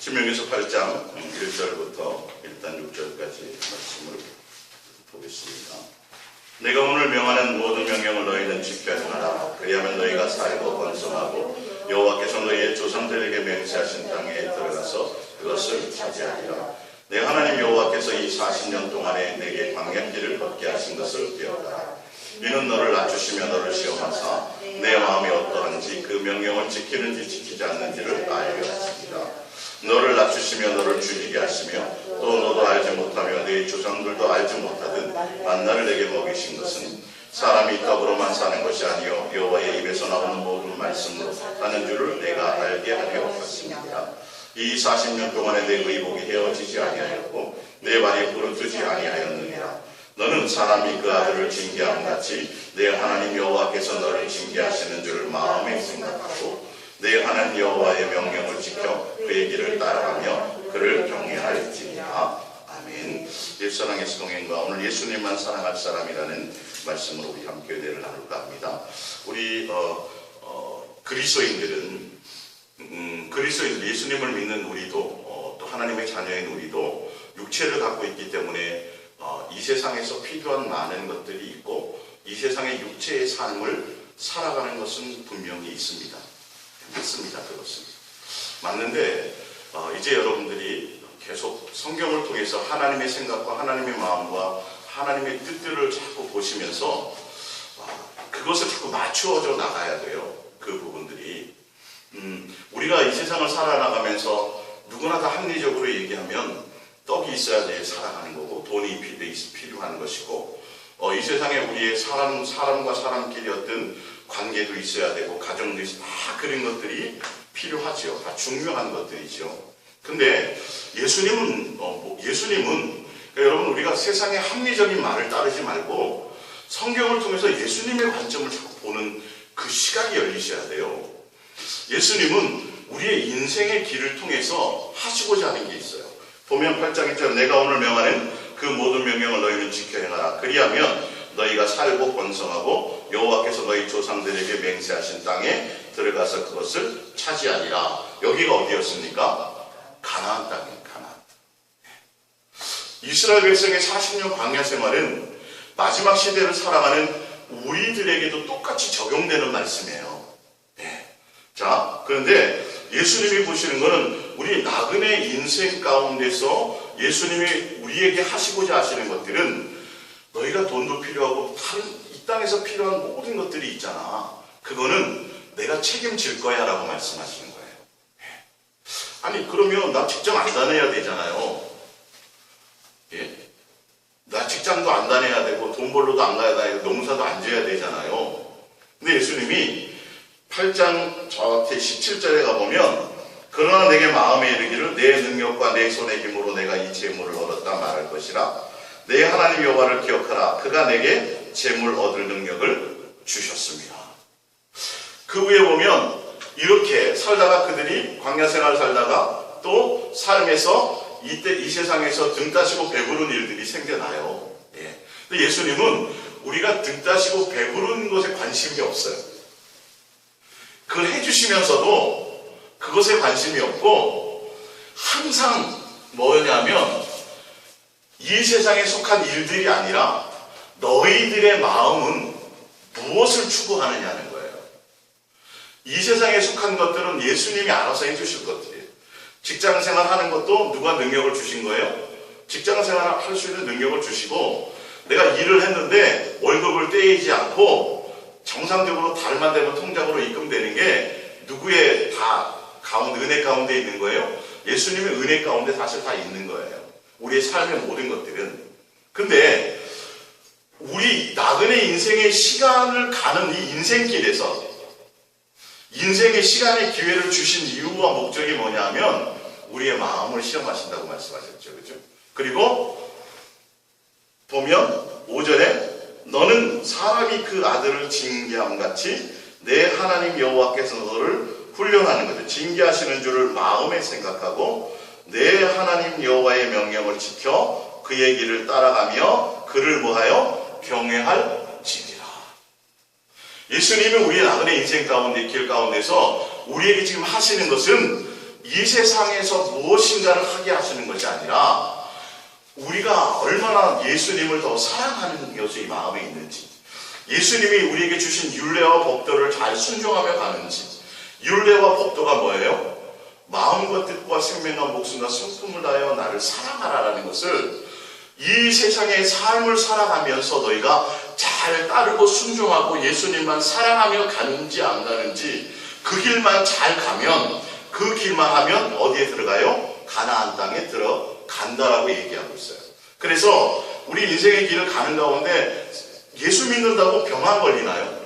신명기서 8장 1절부터 일단 6절까지 말씀을 보겠습니다. 내가 오늘 명하는 모든 명령을 너희는 지켜야 하라. 그리하면 너희가 살고 번성하고 여호와께서 너희의 조상들에게 맹세하신 땅에 들어가서 그것을 차지하리라. 내 하나님 여호와께서 이 40년 동안에 내게 광야길을 걷게 하신 것을 기억하라. 이는 너를 낮추시며 너를 시험하사 내 마음이 어떠한지 그 명령을 지키는지 지키지 않는지를 알게 하십니다. 너를 낮추시며 너를 줄이게 하시며 또 너도 알지 못하며 네 조상들도 알지 못하던 만나를 내게 먹이신 것은 사람이 떡으로만 사는 것이 아니요 여호와의 입에서 나오는 모든 말씀으로 사는 줄을 내가 알게 하려 하십니다. 이 40년 동안에 내 의복이 헤어지지 아니하였고 내 발이 부르트지 아니하였느니라. 너는 사람이 그 아들을 징계함 같이 내 하나님 여호와께서 너를 징계하시는 줄을 마음에 생각하고 내 하나님 여호와의 명령을 지켜 그의 길을 따라가며 그를 경외할지니라. 아멘. 옛사랑의 동행과 오늘 예수님만 사랑할 사람이라는 말씀으로 우리 함께 은혜를 나눌까 합니다. 우리 그리스도인들 예수님을 믿는 우리도 또 하나님의 자녀인 우리도 육체를 갖고 있기 때문에 이 세상에서 필요한 많은 것들이 있고 이 세상의 육체의 삶을 살아가는 것은 분명히 있습니다. 맞습니다. 그것은 맞는데 이제 여러분들이 계속 성경을 통해서 하나님의 생각과 하나님의 마음과 하나님의 뜻들을 자꾸 보시면서 그것을 자꾸 맞추어져 나가야 돼요. 그 부분들이 우리가 이 세상을 살아나가면서 누구나 다 합리적으로 얘기하면 떡이 있어야 돼 살아가는 거고 돈이 필요한 것이고 이 세상에 우리의 사람과 사람끼리 어떤 관계도 있어야 되고 가정도 있어야 다 그런 것들이 필요하죠. 다 중요한 것들이죠. 근데 예수님은 그러니까 여러분 우리가 세상의 합리적인 말을 따르지 말고 성경을 통해서 예수님의 관점을 자꾸 보는 그 시각이 열리셔야 돼요. 예수님은 우리의 인생의 길을 통해서 하시고자 하는 게 있어요. 보면 8장 1절 내가 오늘 명하는 그 모든 명령을 너희는 지켜 행하라. 그리하면 너희가 살고 번성하고 여호와께서 너희 조상들에게 맹세하신 땅에 들어가서 그것을 차지하리라. 여기가 어디였습니까? 가나안 땅이에요. 가나안. 이스라엘 백성의 40년 광야 생활은 마지막 시대를 살아가는 우리들에게도 똑같이 적용되는 말씀이에요. 자, 그런데 예수님이 보시는 것은 우리 나그네 인생 가운데서 예수님이 우리에게 하시고자 하시는 것들은 너희가 돈도 필요하고 다른 이 땅에서 필요한 모든 것들이 있잖아. 그거는 내가 책임질 거야 라고 말씀하시는 거예요. 아니 그러면 나 직장 안 다녀야 되잖아요. 나 직장도 안 다녀야 되고 돈 벌러도 안 가야 되고 농사도 안 지어야 되잖아요. 근데 예수님이 8장 저한테 17절에 가보면 그러나 내게 마음에 이르기를 내 능력과 내 손의 힘으로 내가 이 재물을 얻었다 말할 것이라. 내 하나님 여호와를 기억하라. 그가 내게 재물 얻을 능력을 주셨습니다. 그 후에 보면 이렇게 살다가 그들이 광야 생활을 살다가 또 삶에서 이 세상에서 등 따시고 배부른 일들이 생겨나요. 근데 예수님은 우리가 등 따시고 배부른 것에 관심이 없어요. 그걸 해주시면서도 그것에 관심이 없고 항상 뭐냐면 이 세상에 속한 일들이 아니라 너희들의 마음은 무엇을 추구하느냐는 거예요. 이 세상에 속한 것들은 예수님이 알아서 해주실 것들이에요. 직장생활 하는 것도 누가 능력을 주신 거예요? 직장생활 할 수 있는 능력을 주시고 내가 일을 했는데 월급을 떼이지 않고 정상적으로 달만 되면 통장으로 입금되는 게 누구의 다 은혜 가운데 있는 거예요? 예수님의 은혜 가운데 사실 다 있는 거예요. 우리의 삶의 모든 것들은. 근데 우리 나그네 인생의 시간을 가는 이 인생길에서 인생의 시간의 기회를 주신 이유와 목적이 뭐냐면 우리의 마음을 시험하신다고 말씀하셨죠. 그렇죠? 그리고 보면 5절에 너는 사람이 그 아들을 징계함 같이 내 하나님 여호와께서 너를 훈련하는 거죠. 징계하시는 줄을 마음에 생각하고 내 하나님 여호와의 명령을 지켜 그의 길을 따라가며 그를 뭐하여 경외할지니라. 예수님이 우리의 나그네 인생 가운데 길 가운데서 우리에게 지금 하시는 것은 이 이 세상에서 무엇인가를 하게 하시는 것이 아니라 우리가 얼마나 예수님을 더 사랑하는 것이 이 마음에 있는지, 예수님이 우리에게 주신 율례와 법도를 잘 순종하며 가는지. 율례와 법도가 뭐예요? 마음과 뜻과 생명과 목숨과 성품을 다하여 나를 사랑하라라는 것을 이 세상의 삶을 살아가면서 너희가 잘 따르고 순종하고 예수님만 사랑하며 가는지 안 가는지, 그 길만 잘 가면, 그 길만 하면 어디에 들어가요? 가나안 땅에 들어간다라고 얘기하고 있어요. 그래서 우리 인생의 길을 가는 가운데 예수 믿는다고 병 안 걸리나요?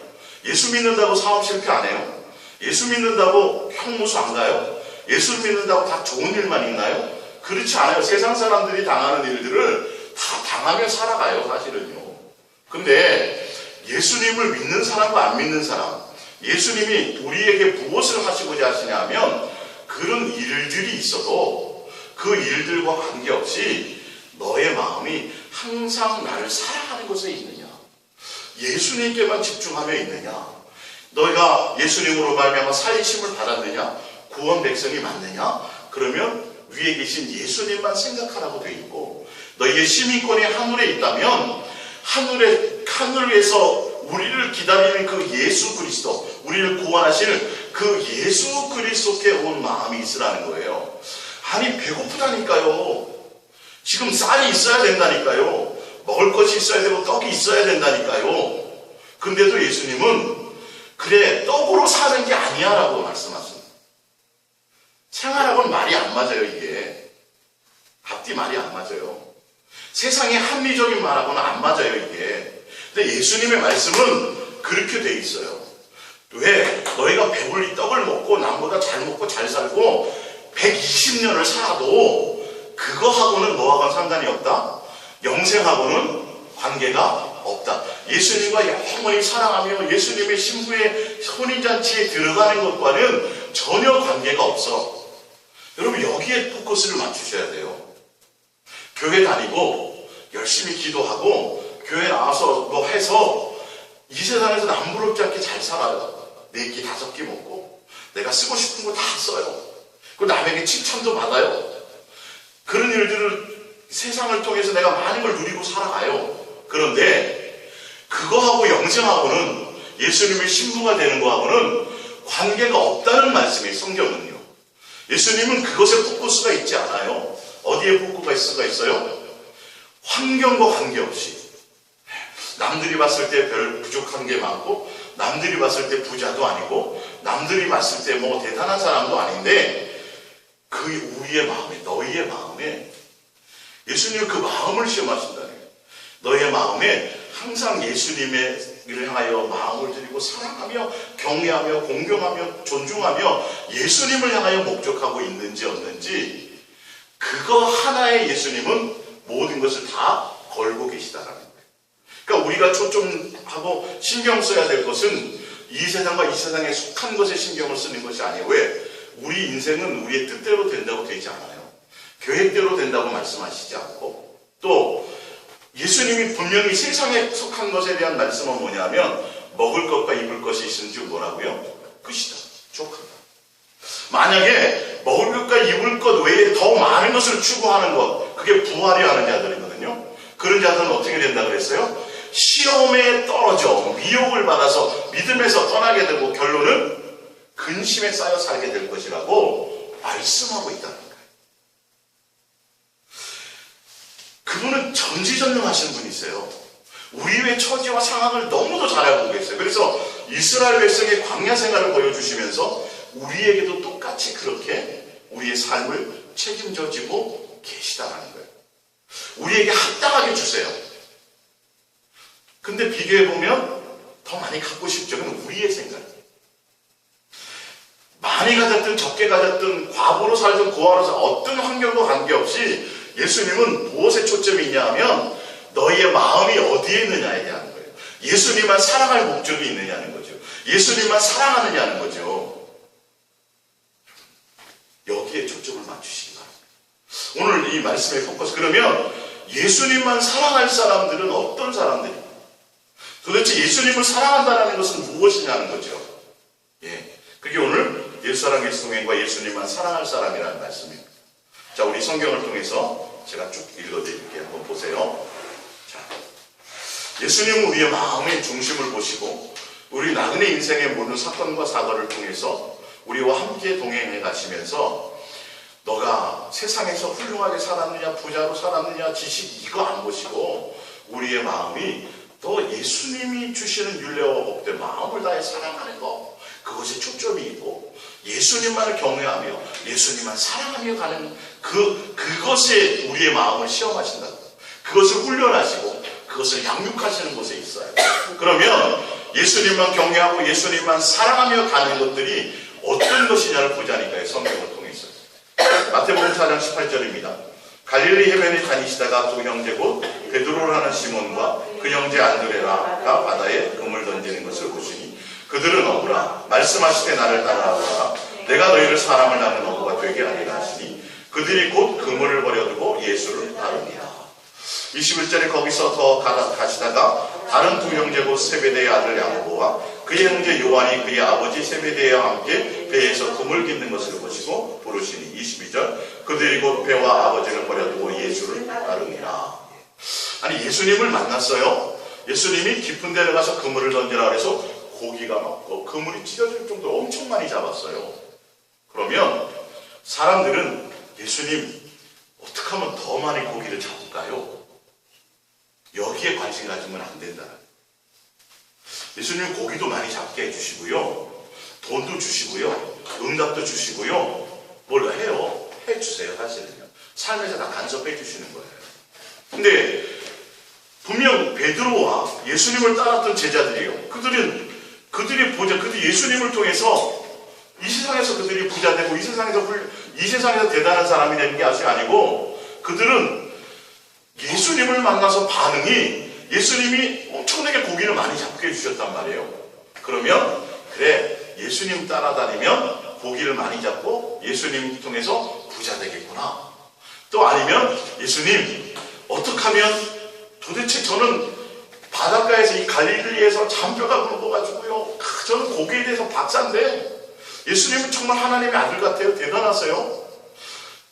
예수 믿는다고 사업 실패 안 해요? 예수 믿는다고 형무소 안 가요? 예수 믿는다고 다 좋은 일만 있나요? 그렇지 않아요. 세상 사람들이 당하는 일들을 다 당하며 살아가요, 사실은요. 근데 예수님을 믿는 사람과 안 믿는 사람, 예수님이 우리에게 무엇을 하시고자 하시냐면 그런 일들이 있어도 그 일들과 관계없이 너의 마음이 항상 나를 사랑하는 것에 있느냐, 예수님께만 집중하며 있느냐, 너희가 예수님으로 말미암아 살리심을 받았느냐, 구원 백성이 맞느냐, 그러면 위에 계신 예수님만 생각하라고 되어 있고, 너희의 시민권이 하늘에 있다면 하늘에서 우리를 기다리는 그 예수 그리스도, 우리를 구원하시는 그 예수 그리스도께 온 마음이 있으라는 거예요. 아니 배고프다니까요. 지금 쌀이 있어야 된다니까요. 먹을 것이 있어야 되고 떡이 있어야 된다니까요. 근데도 예수님은 그래 떡으로 사는 게 아니야 라고 말씀하십니다. 생활하고는 말이 안 맞아요. 이게 앞뒤 말이 안 맞아요. 세상의 합리적인 말하고는 안 맞아요. 이게. 근데 예수님의 말씀은 그렇게 돼 있어요. 왜? 너희가 배불리 떡을 먹고 남보다 잘 먹고 잘 살고 120년을 살아도 그거하고는 뭐하고는 상관이 없다? 영생하고는 관계가 없다. 예수님과 영원히 사랑하며 예수님의 신부의 혼인잔치에 들어가는 것과는 전혀 관계가 없어. 여러분 여기에 포커스를 맞추셔야 돼요. 교회 다니고 열심히 기도하고 교회 나와서 뭐 해서 이 세상에서 남부럽지 않게 잘 살아요. 4끼 5끼 먹고 내가 쓰고 싶은 거 다 써요. 그리고 남에게 칭찬도 받아요. 그런 일들을 세상을 통해서 내가 많은 걸 누리고 살아가요. 그런데 그거하고 영생하고는, 예수님의 신부가 되는 거하고는 관계가 없다는 말씀이에요. 성경은요. 예수님은 그것에 포커스가 있지 않아요. 어디에 포커스가 있어요? 환경과 관계없이. 남들이 봤을 때 별 부족한 게 많고, 남들이 봤을 때 부자도 아니고, 남들이 봤을 때 뭐 대단한 사람도 아닌데, 그 우리의 마음에, 너희의 마음에 예수님은 그 마음을 시험하신다는 거예요. 너희의 마음에 항상 예수님을 향하여 마음을 드리고 사랑하며 경외하며 공경하며 존중하며 예수님을 향하여 목적하고 있는지 없는지, 그거 하나에 예수님은 모든 것을 다 걸고 계시다라는 거예요. 그러니까 우리가 초점하고 신경 써야 될 것은 이 세상과 이 세상에 속한 것에 신경을 쓰는 것이 아니에요. 왜? 우리 인생은 우리의 뜻대로 된다고 되지 않아요. 계획대로 된다고 말씀하시지 않고, 또 예수님이 분명히 세상에 속한 것에 대한 말씀은 뭐냐면 먹을 것과 입을 것이 있은 줄 뭐라고요? 끝이다. 족하다. 만약에 먹을 것과 입을 것 외에 더 많은 것을 추구하는 것, 그게 부하려 하는 자들이거든요. 그런 자들은 어떻게 된다 그랬어요? 시험에 떨어져 미혹을 받아서 믿음에서 떠나게 되고 결론은 근심에 쌓여 살게 될 것이라고 말씀하고 있다는 거예요. 그분은 전지전능하신 분이세요. 우리의 처지와 상황을 너무도 잘 알고 계세요. 그래서 이스라엘 백성의 광야 생활을 보여주시면서 우리에게도 똑같이 그렇게 우리의 삶을 책임져 지고 계시다는 거예요. 우리에게 합당하게 주세요. 근데 비교해보면 더 많이 갖고 싶죠. 그건 우리의 생각이에요. 많이 가졌든 적게 가졌든 과부로 살든 고아로 살든 어떤 환경과 관계없이 예수님은 무엇에 초점이 있냐 하면 너희의 마음이 어디에 있느냐에 대한 거예요. 예수님만 사랑할 목적이 있느냐는 거죠. 예수님만 사랑하느냐는 거죠. 여기에 초점을 맞추시기 바랍니다. 오늘 이 말씀의 포커스, 그러면 예수님만 사랑할 사람들은 어떤 사람들입니까? 도대체 예수님을 사랑한다는 것은 무엇이냐는 거죠. 그게 오늘 옛사랑 옛동행과 예수님만 사랑할 사람이라는 말씀입니다. 자, 우리 성경을 통해서 제가 쭉 읽어드릴게요. 한번 보세요. 자, 예수님은 우리의 마음의 중심을 보시고 우리 나그네 인생의 모든 사건과 사고를 통해서 우리와 함께 동행해 가시면서 너가 세상에서 훌륭하게 살았느냐, 부자로 살았느냐, 지식 이거 안 보시고 우리의 마음이 또 예수님이 주시는 율례와 법대 마음을 다해 사랑하는 것, 그것이 초점이 있고 예수님만을 경외하며 예수님만 사랑하며 가는 그것에 우리의 마음을 시험하신다. 그것을 훈련하시고 그것을 양육하시는 곳에 있어요. 그러면 예수님만 경외하고 예수님만 사랑하며 가는 것들이 어떤 것이냐를 보자니까요. 성경을 통해서. 마태복음 4장 18절입니다. 갈릴리 해변에 다니시다가 두 형제 곧 베드로라는 시몬과 그 형제 안드레라가 바다에 금을 던지는 것을 보시니 그들은 어부라 말씀하시되 나를 따라오라 내가 너희를 사람을 낳는 어부가 되게 하리라 하시니 그들이 곧 그물을 버려두고 예수를 따릅니다. 21절에 거기서 더 가시다가 다른 두 형제 곧 세베대의 아들 야고보와 그의 형제 요한이 그의 아버지 세베대와 함께 배에서 그물 깃는 것을 보시고 부르시니 22절 그들이 곧 배와 아버지를 버려두고 예수를 따릅니다. 아니 예수님을 만났어요. 예수님이 깊은 데를 가서 그물을 던지라 그래서 고기가 많고 그물이 찢어질 정도로 엄청 많이 잡았어요. 그러면 사람들은 예수님 어떻게 하면 더 많이 고기를 잡을까요? 여기에 관심 가지면 안 된다. 예수님 고기도 많이 잡게 해주시고요. 돈도 주시고요. 응답도 주시고요. 뭘 해요? 해주세요. 사실은요. 삶에서 다 간섭해 주시는 거예요. 근데 분명 베드로와 예수님을 따랐던 제자들이요. 그들이 예수님을 통해서 이 세상에서 그들이 부자 되고 이 세상에서 대단한 사람이 되는 게 아니고 그들은 예수님을 만나서 반응이 예수님이 엄청나게 고기를 많이 잡게 해주셨단 말이에요. 그러면 그래 예수님 따라다니면 고기를 많이 잡고 예수님 통해서 부자 되겠구나. 또 아니면 예수님 어떻게 하면 도대체 저는 바닷가에서 이 갈릴리에서 잔뼈가 굵어가지고요. 저는 고기에 대해서 박사인데 예수님은 정말 하나님의 아들 같아요. 대단하세요.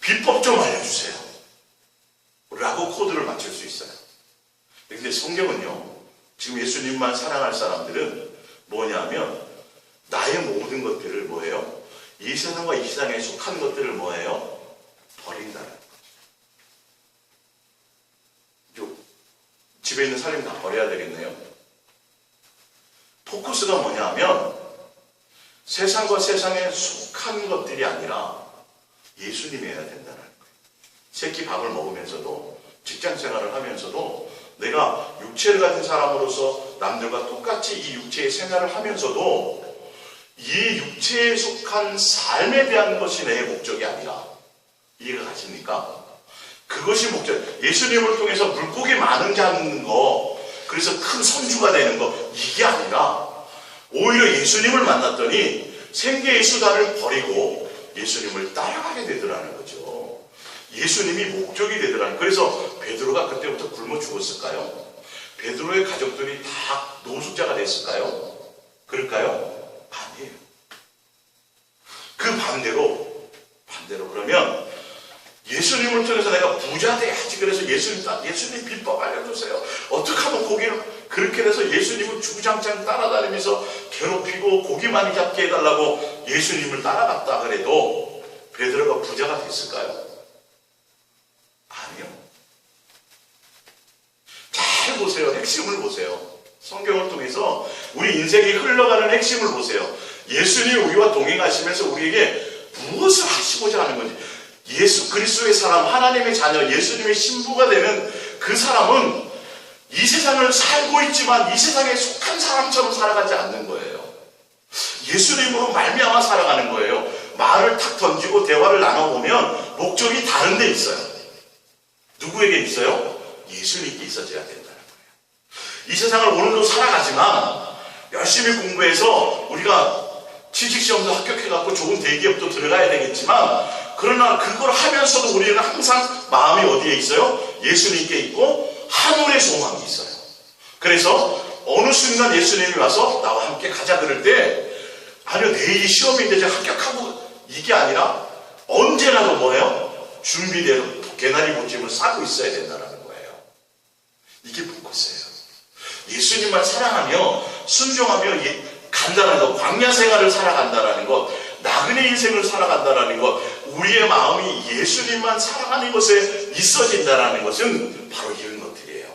비법 좀 알려주세요. 라고 코드를 맞출 수 있어요. 근데 성경은요. 지금 예수님만 사랑할 사람들은 뭐냐면 나의 모든 것들을 뭐예요? 이 세상과 이 세상에 속한 것들을 뭐예요? 버린다는 거죠. 집에 있는 살림 다 버려야 되겠네요. 포커스가 뭐냐면 세상과 세상에 속한 것들이 아니라 예수님이어야 된다는 거예요. 새끼 밥을 먹으면서도 직장 생활을 하면서도 내가 육체를 가진 사람으로서 남들과 똑같이 이 육체의 생활을 하면서도 이 육체에 속한 삶에 대한 것이 내 목적이 아니라 이해가 가십니까? 그것이 목적. 예수님을 통해서 물고기 많은 잡는 거 그래서 큰 선주가 되는 거 이게 아니라 오히려 예수님을 만났더니 생계의 수단을 버리고 예수님을 따라가게 되더라는 거죠. 예수님이 목적이 되더라는. 그래서 베드로가 그때부터 굶어 죽었을까요? 베드로의 가족들이 다 노숙자가 됐을까요? 그럴까요? 아니에요. 그 반대로 그러면 예수님을 통해서 내가 부자 돼야지. 그래서 예수님 비법 알려주세요. 어떻게 하면 고기를 그렇게 해서 예수님을 주구장창 따라다니면서 괴롭히고 고기 많이 잡게 해달라고 예수님을 따라갔다 그래도 베드로가 부자가 됐을까요? 아니요. 잘 보세요. 핵심을 보세요. 성경을 통해서 우리 인생이 흘러가는 핵심을 보세요. 예수님이 우리와 동행하시면서 우리에게 무엇을 하시고자 하는 건지. 예수 그리스도의 사람, 하나님의 자녀, 예수님의 신부가 되는 그 사람은 이 세상을 살고 있지만 이 세상에 속한 사람처럼 살아가지 않는 거예요. 예수님으로 말미암아 살아가는 거예요. 말을 탁 던지고 대화를 나눠보면 목적이 다른 데 있어요. 누구에게 있어요? 예수님께 있어져야 된다는 거예요. 이 세상을 오늘도 살아가지만 열심히 공부해서 우리가 취직시험도 합격해갖고 좋은 대기업도 들어가야 되겠지만 그러나 그걸 하면서도 우리는 항상 마음이 어디에 있어요? 예수님께 있고 하늘의 소망이 있어요. 그래서 어느 순간 예수님이 와서 나와 함께 가자 그럴 때 아니요, 내일이 시험인데 제가 합격하고 이게 아니라 언제라도 뭐예요? 준비대로 개나리 모찜을 싸고 있어야 된다는 거예요. 이게 포커스예요. 예수님만 사랑하며 순종하며 간다는 것, 광야 생활을 살아간다는 것, 나그네 인생을 살아간다는 것, 우리의 마음이 예수님만 사랑하는 것에 있어진다는 것은 바로 이런 것들이에요.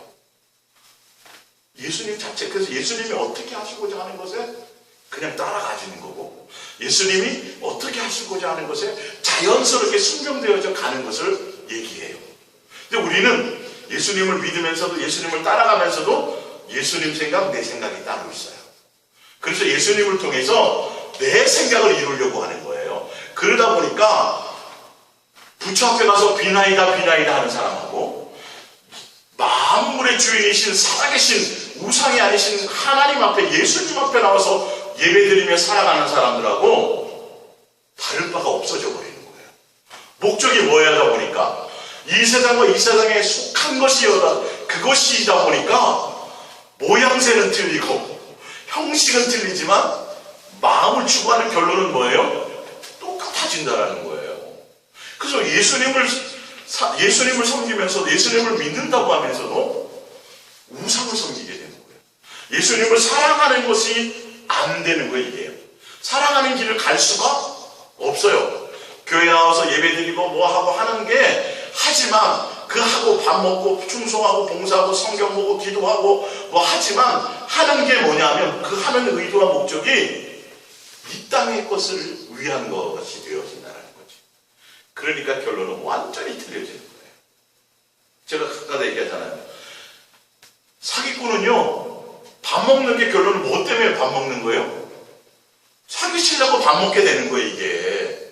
예수님 자체, 그래서 예수님이 어떻게 하시고자 하는 것에 그냥 따라가지는 거고, 예수님이 어떻게 하시고자 하는 것에 자연스럽게 순종되어져 가는 것을 얘기해요. 근데 우리는 예수님을 믿으면서도 예수님을 따라가면서도 예수님 생각, 내 생각이 따로 있어요. 그래서 예수님을 통해서 내 생각을 이루려고 하는 거예요. 그러다 보니까 부처 앞에 가서 비나이다 비나이다 하는 사람하고 만물의 주인이신 살아계신 우상이 아니신 하나님 앞에, 예수님 앞에 나와서 예배드리며 살아가는 사람들하고 다를 바가 없어져 버리는 거예요. 목적이 뭐야다 보니까 이 세상과 이 세상에 속한 그것이다 보니까 모양새는 틀리고 형식은 틀리지만 마음을 추구하는 결론은 뭐예요? 똑같아진다라는 거예요. 그래서 예수님을 섬기면서도, 예수님을 믿는다고 하면서도 우상을 섬기게 되는 거예요. 예수님을 사랑하는 것이 안 되는 거예요, 이게. 사랑하는 길을 갈 수가 없어요. 교회 나와서 예배드리고 뭐 하고 하는 게, 하지만 그 하고 밥 먹고 충성하고 봉사하고 성경 보고 기도하고 뭐 하지만 하는 게 뭐냐면 그 하는 의도와 목적이 이 땅의 것을 위한 것이 되어진다는 거지. 그러니까 결론은 완전히 틀려지는 거예요. 제가 아까 얘기하잖아요. 사기꾼은요, 밥 먹는 게 결론은 뭐 때문에 밥 먹는 거예요? 사기치려고 밥 먹게 되는 거예요, 이게.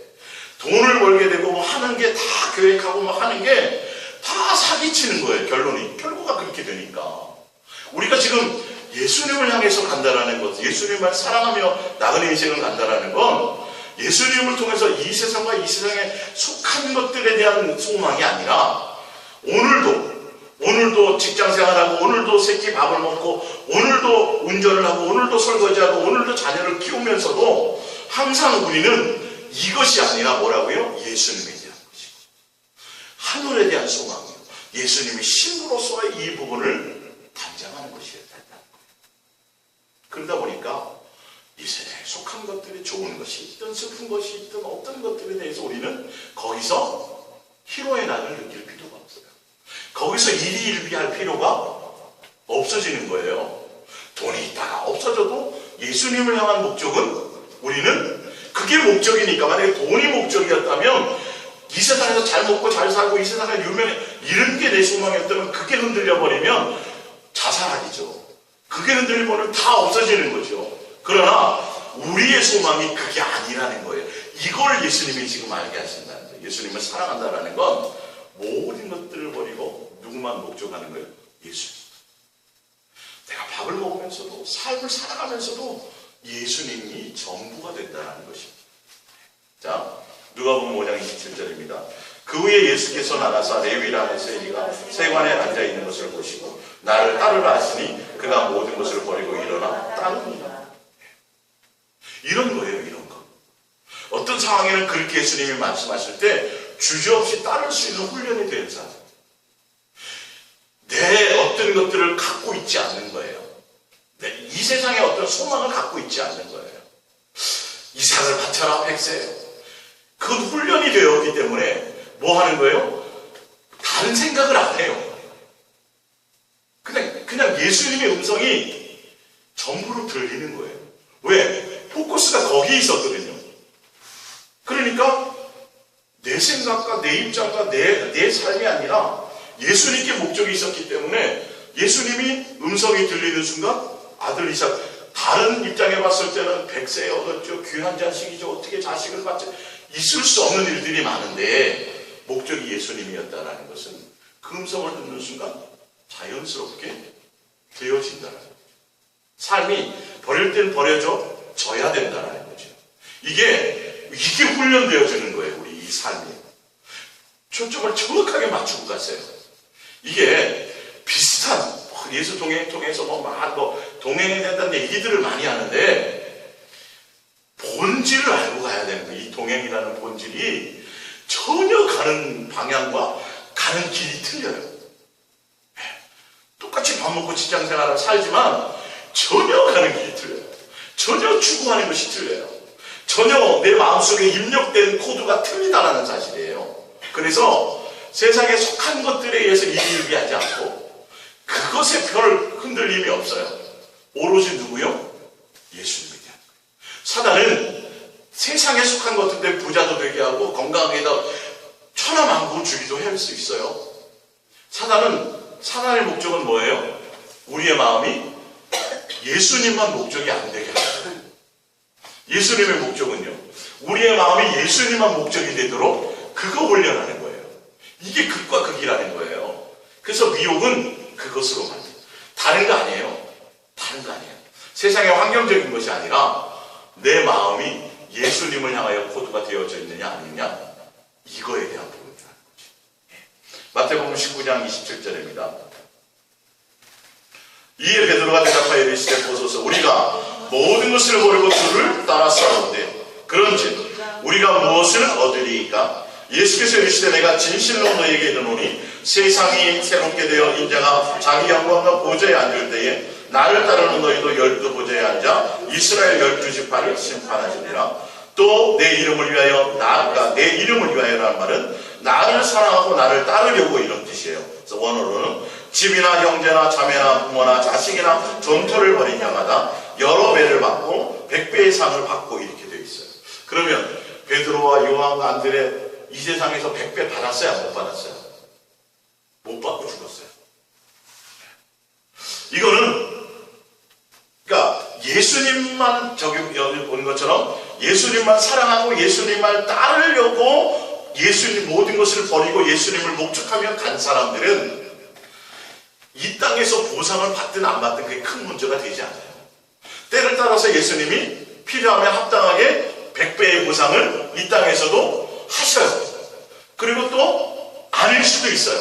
돈을 벌게 되고 뭐 하는 게 다 계획하고 뭐 하는 게 다 사기치는 거예요, 결론이. 결과가 그렇게 되니까. 우리가 지금 예수님을 향해서 간다라는 것, 예수님을 사랑하며 나그네 인생을 간다라는 건 예수님을 통해서 이 세상과 이 세상에 속한 것들에 대한 소망이 아니라 오늘도 직장생활하고 오늘도 새끼 밥을 먹고 오늘도 운전을 하고 오늘도 설거지하고 오늘도 자녀를 키우면서도 항상 우리는 이것이 아니라 뭐라고요? 예수님에 대한 것이고 하늘에 대한 소망이요. 예수님이 신부로서의 이 부분을 단장하는 것이었다는 거예요. 그러다 보니까 이 세상에 속한 것들이 좋은 것이 있든 슬픈 것이 있든 어떤 것들에 대해서 우리는 거기서 희로의 낙을 느낄 필요가 없어요. 거기서 일희일비할 필요가 없어지는 거예요. 돈이 있다가 없어져도 예수님을 향한 목적은 우리는 그게 목적이니까, 만약에 돈이 목적이었다면 이 세상에서 잘 먹고 잘 살고 이 세상에 유명해 이런 게 내 소망이었다면 그게 흔들려버리면 자살하기죠. 그게 흔들려버리면 다 없어지는 거죠. 그러나 우리의 소망이 그게 아니라는 거예요. 이걸 예수님이 지금 알게 하신다는 거예요. 예수님을 사랑한다는 건 모든 것들을 버리고 누구만 목적하는 거예요? 예수님. 내가 밥을 먹으면서도 삶을 살아가면서도 예수님이 전부가 된다는 것입니다. 자, 누가복음 5장 27절입니다. 그 후에 예수께서 나가사 레위라는 세리가 세관에 앉아있는 것을 보시고 나를 따르라 하시니 그가 모든 것을 버리고 일어나 따르니라. 이런 거예요, 이런 거. 어떤 상황에는 그렇게 예수님이 말씀하실 때 주저없이 따를 수 있는 훈련이 된 사람. 내 어떤 것들을 갖고 있지 않는 거예요. 이 세상에 어떤 소망을 갖고 있지 않는 거예요. 이삭을 바쳐라 백세. 그건 훈련이 되었기 때문에 뭐 하는 거예요? 다른 생각을 안 해요. 그냥 예수님의 음성이 전부로 들리는 거예요. 왜? 포커스가 거기에 있었거든요. 그러니까 내 생각과 내 입장과 내 삶이 아니라 예수님께 목적이 있었기 때문에 예수님이 음성이 들리는 순간 아들 이삭, 다른 입장에 봤을 때는 백세에 얻었죠. 귀한 자식이죠. 어떻게 자식을 갖지? 있을 수 없는 일들이 많은데 목적이 예수님이었다는 것은 그 음성을 듣는 순간 자연스럽게 되어진다는 거죠. 삶이 버릴 땐 버려져야 된다는 거죠. 이게 훈련되어지는 거예요. 우리 이 삶이. 초점을 정확하게 맞추고 갔어요. 이게 비슷한 예수 동행에서 동행에 대한 얘기들을 많이 하는데 본질을 알고 가야 되는 거예요. 이 동행이라는 본질이 전혀 가는 방향과 가는 길이 틀려요. 똑같이 밥 먹고 직장 생활을 살지만 전혀 가는 길이 틀려요. 전혀 추구하는 것이 틀려요. 전혀 내 마음속에 입력된 코드가 틀리다라는 사실이에요. 그래서 세상에 속한 것들에 의해서 이기하지 않고 그것에 별 흔들림이 없어요. 오로지 누구요? 예수님에 대한 거예요. 사단은 세상에 속한 것들 때문에 부자도 되게 하고 건강하게 천하만국 주기도 할 수 있어요. 사단의 목적은 뭐예요? 우리의 마음이 예수님만 목적이 안 되게 하죠. 예수님의 목적은요, 우리의 마음이 예수님만 목적이 되도록 그거 훈련하는 거예요. 이게 극과 극이라는 거예요. 그래서 미혹은 그것으로 만든, 다른 거 아니에요. 다른 거 아니에요. 세상의 환경적인 것이 아니라 내 마음이 예수님을 향하여 코드가 되어져 있느냐 아니냐, 이거에 대한 부분이라는 거죠. 마태복음 19장 27절입니다. 이에 베드로가 대답하여 이르시되 보소서, 우리가 모든 것을 버리고 주를 따랐사오되 그런즉 우리가 무엇을 얻으리이까? 예수께서 이르시되 내가 진실로 너희에게 이르노니 세상이 새롭게 되어 인자가 자기 영광과 보좌에 앉을 때에 나를 따르는 너희도 12보좌에 앉아 이스라엘 12지파를 심판하시리라. 또 내 이름을 위하여 내 이름을 위하여라는 말은 나를 사랑하고 나를 따르려고 이런 뜻이에요. 그래서 원어로는 집이나 형제나 자매나 부모나 자식이나 전토를 벌인 자마다 여러 배를 받고 100배의 상을 받고 이렇게 되어 있어요. 그러면 베드로와 요한과 안드레 이 세상에서 100배 받았어요? 못 받았어요? 못 받고 죽었어요. 이거는 그러니까 예수님만 여기 보는 것처럼 예수님만 사랑하고 예수님만 따르려고 예수님 모든 것을 버리고 예수님을 목적하며 간 사람들은 이 땅에서 보상을 받든 안 받든 그게 큰 문제가 되지 않아요. 때를 따라서 예수님이 필요하면 합당하게 100배의 보상을 이 땅에서도 하셔요. 그리고 또 아닐 수도 있어요.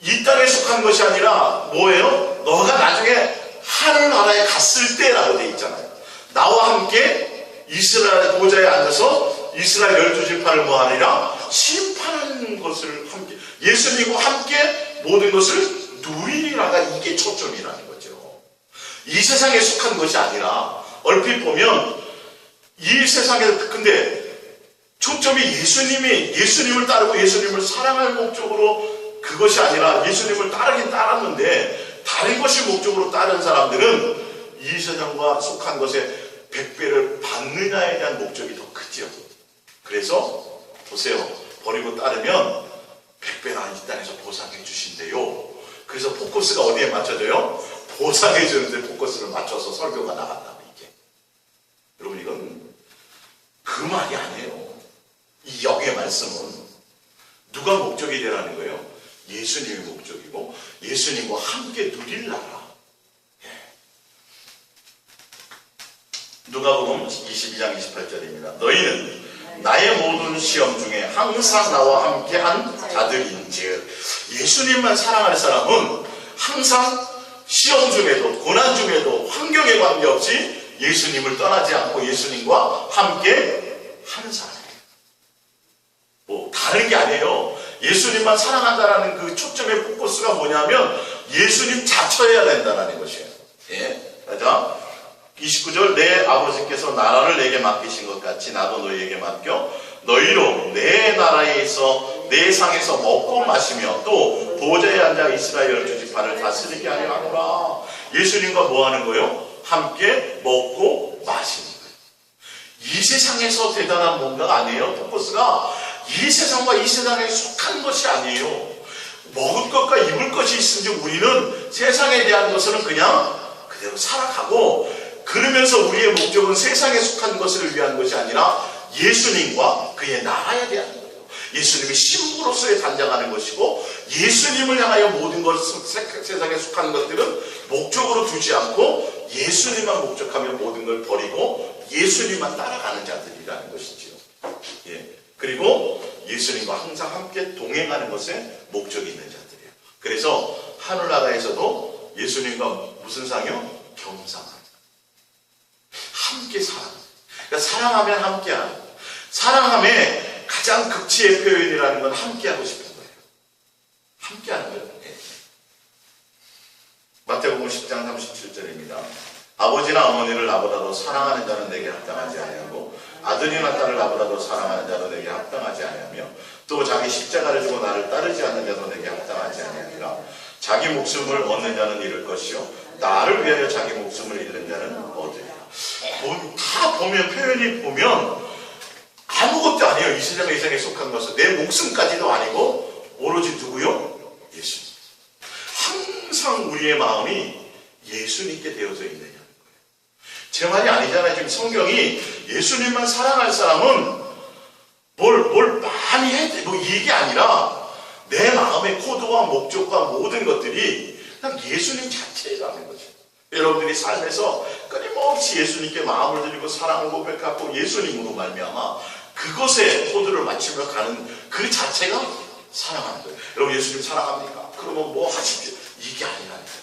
이 땅에 속한 것이 아니라 뭐예요? 너가 나중에 하늘나라에 갔을 때라고 되어 있잖아요. 나와 함께 이스라엘 보좌에 앉아서 이스라엘 12지파를 뭐하니라? 심판하는 것을 함께, 예수님과 함께 모든 것을 누리리라가 이게 초점이라는 거죠. 이 세상에 속한 것이 아니라 얼핏 보면 이 세상에서 근데 초점이 예수님을 따르고 예수님을 사랑할 목적으로 그것이 아니라 예수님을 따르긴 따랐는데 다른 것이 목적으로 따른 사람들은 이 세상과 속한 것에 100배를 받느냐에 대한 목적이 더 크죠. 그래서 보세요. 버리고 따르면 100배나 이 땅에서 보상해 주신대요. 그래서 포커스가 어디에 맞춰져요? 보상해 주는데 포커스를 맞춰서 설교가 나간다. 이게 여러분, 이건 그 말이 아니에요. 이 역의 말씀은 누가 목적이 되라는 거예요? 예수님이 목적이고 예수님과 함께 누릴 나라. 누가복음 22장 28절입니다. 너희는 나의 모든 시험 중에 항상 나와 함께한 자들인즉, 예수님만 사랑하는 사람은 항상 시험 중에도 고난 중에도 환경에 관계없이 예수님을 떠나지 않고 예수님과 함께 하는 사람이에요. 뭐 다른 게 아니에요. 예수님만 사랑한다라는 그 초점의 포커스가 뭐냐면 예수님 자처해야 된다는 것이에요. 예, 자 29절, 내 아버지께서 나라를 내게 맡기신 것 같이 나도 너희에게 맡겨 너희로 내 나라에서 내 상에서 먹고 마시며 또 보좌에 앉아 이스라엘 12지파를 다스리게 하려 하노라. 예수님과 뭐 하는 거예요? 함께 먹고 마시는 거예요. 이 세상에서 대단한 뭔가가 아니에요. 포커스가 이 세상과 이 세상에 속한 것이 아니에요. 먹을 것과 입을 것이 있은지 우리는 세상에 대한 것은 그냥 그대로 살아가고, 그러면서 우리의 목적은 세상에 속한 것을 위한 것이 아니라 예수님과 그의 나라에 대한 거예요. 예수님이 신부로서의 단장하는 것이고, 예수님을 향하여 모든 세상에 속한 것들은 목적으로 두지 않고 예수님만 목적하며 모든 걸 버리고 예수님만 따라가는 자들이라는 것이지요. 예. 그리고 예수님과 항상 함께 동행하는 것에 목적이 있는 자들이에요. 그래서 하늘나라에서도 예수님과 무슨 상이요? 겸상하는, 함께 사는. 그러니까 사랑하면 함께하는, 사랑함의 가장 극치의 표현이라는 건 함께하고 싶은 거예요. 함께하는 거예요. 네. 마태복음 10장 37절입니다. 아버지나 어머니를 나보다도 사랑하는 자는 내게 합당하지 아니하고 아들이나 딸을 나보다도 사랑하는 자는 내게 합당하지 아니하며 또 자기 십자가를 지고 나를 따르지 않는 자도 내게 합당하지 아니하니라. 자기 목숨을 얻는 자는 잃을 것이요 나를 위하여 자기 목숨을 잃는 자는 얻으리라. 다 보면, 표현이 보면 아무것도 아니에요. 이 세상에 속한 것은 내 목숨까지도 아니고 오로지 누구요? 예수님. 항상 우리의 마음이 예수님께 되어져 있느냐는 거예요. 제 말이 아니잖아요. 지금 성경이 예수님만 사랑할 사람은 뭘 많이 해야 돼. 뭐 이게 아니라 내 마음의 코드와 목적과 모든 것들이 그냥 예수님 자체라는 거죠. 여러분들이 삶에서 끊임없이 예수님께 마음을 드리고 사랑을 고백하고 예수님으로 말미암아 그것에 코드를 맞추며 가는 그 자체가 사랑하는 거예요. 여러분 예수님 사랑합니까? 그러면 뭐 하십시오. 이게 아니라는 거예요.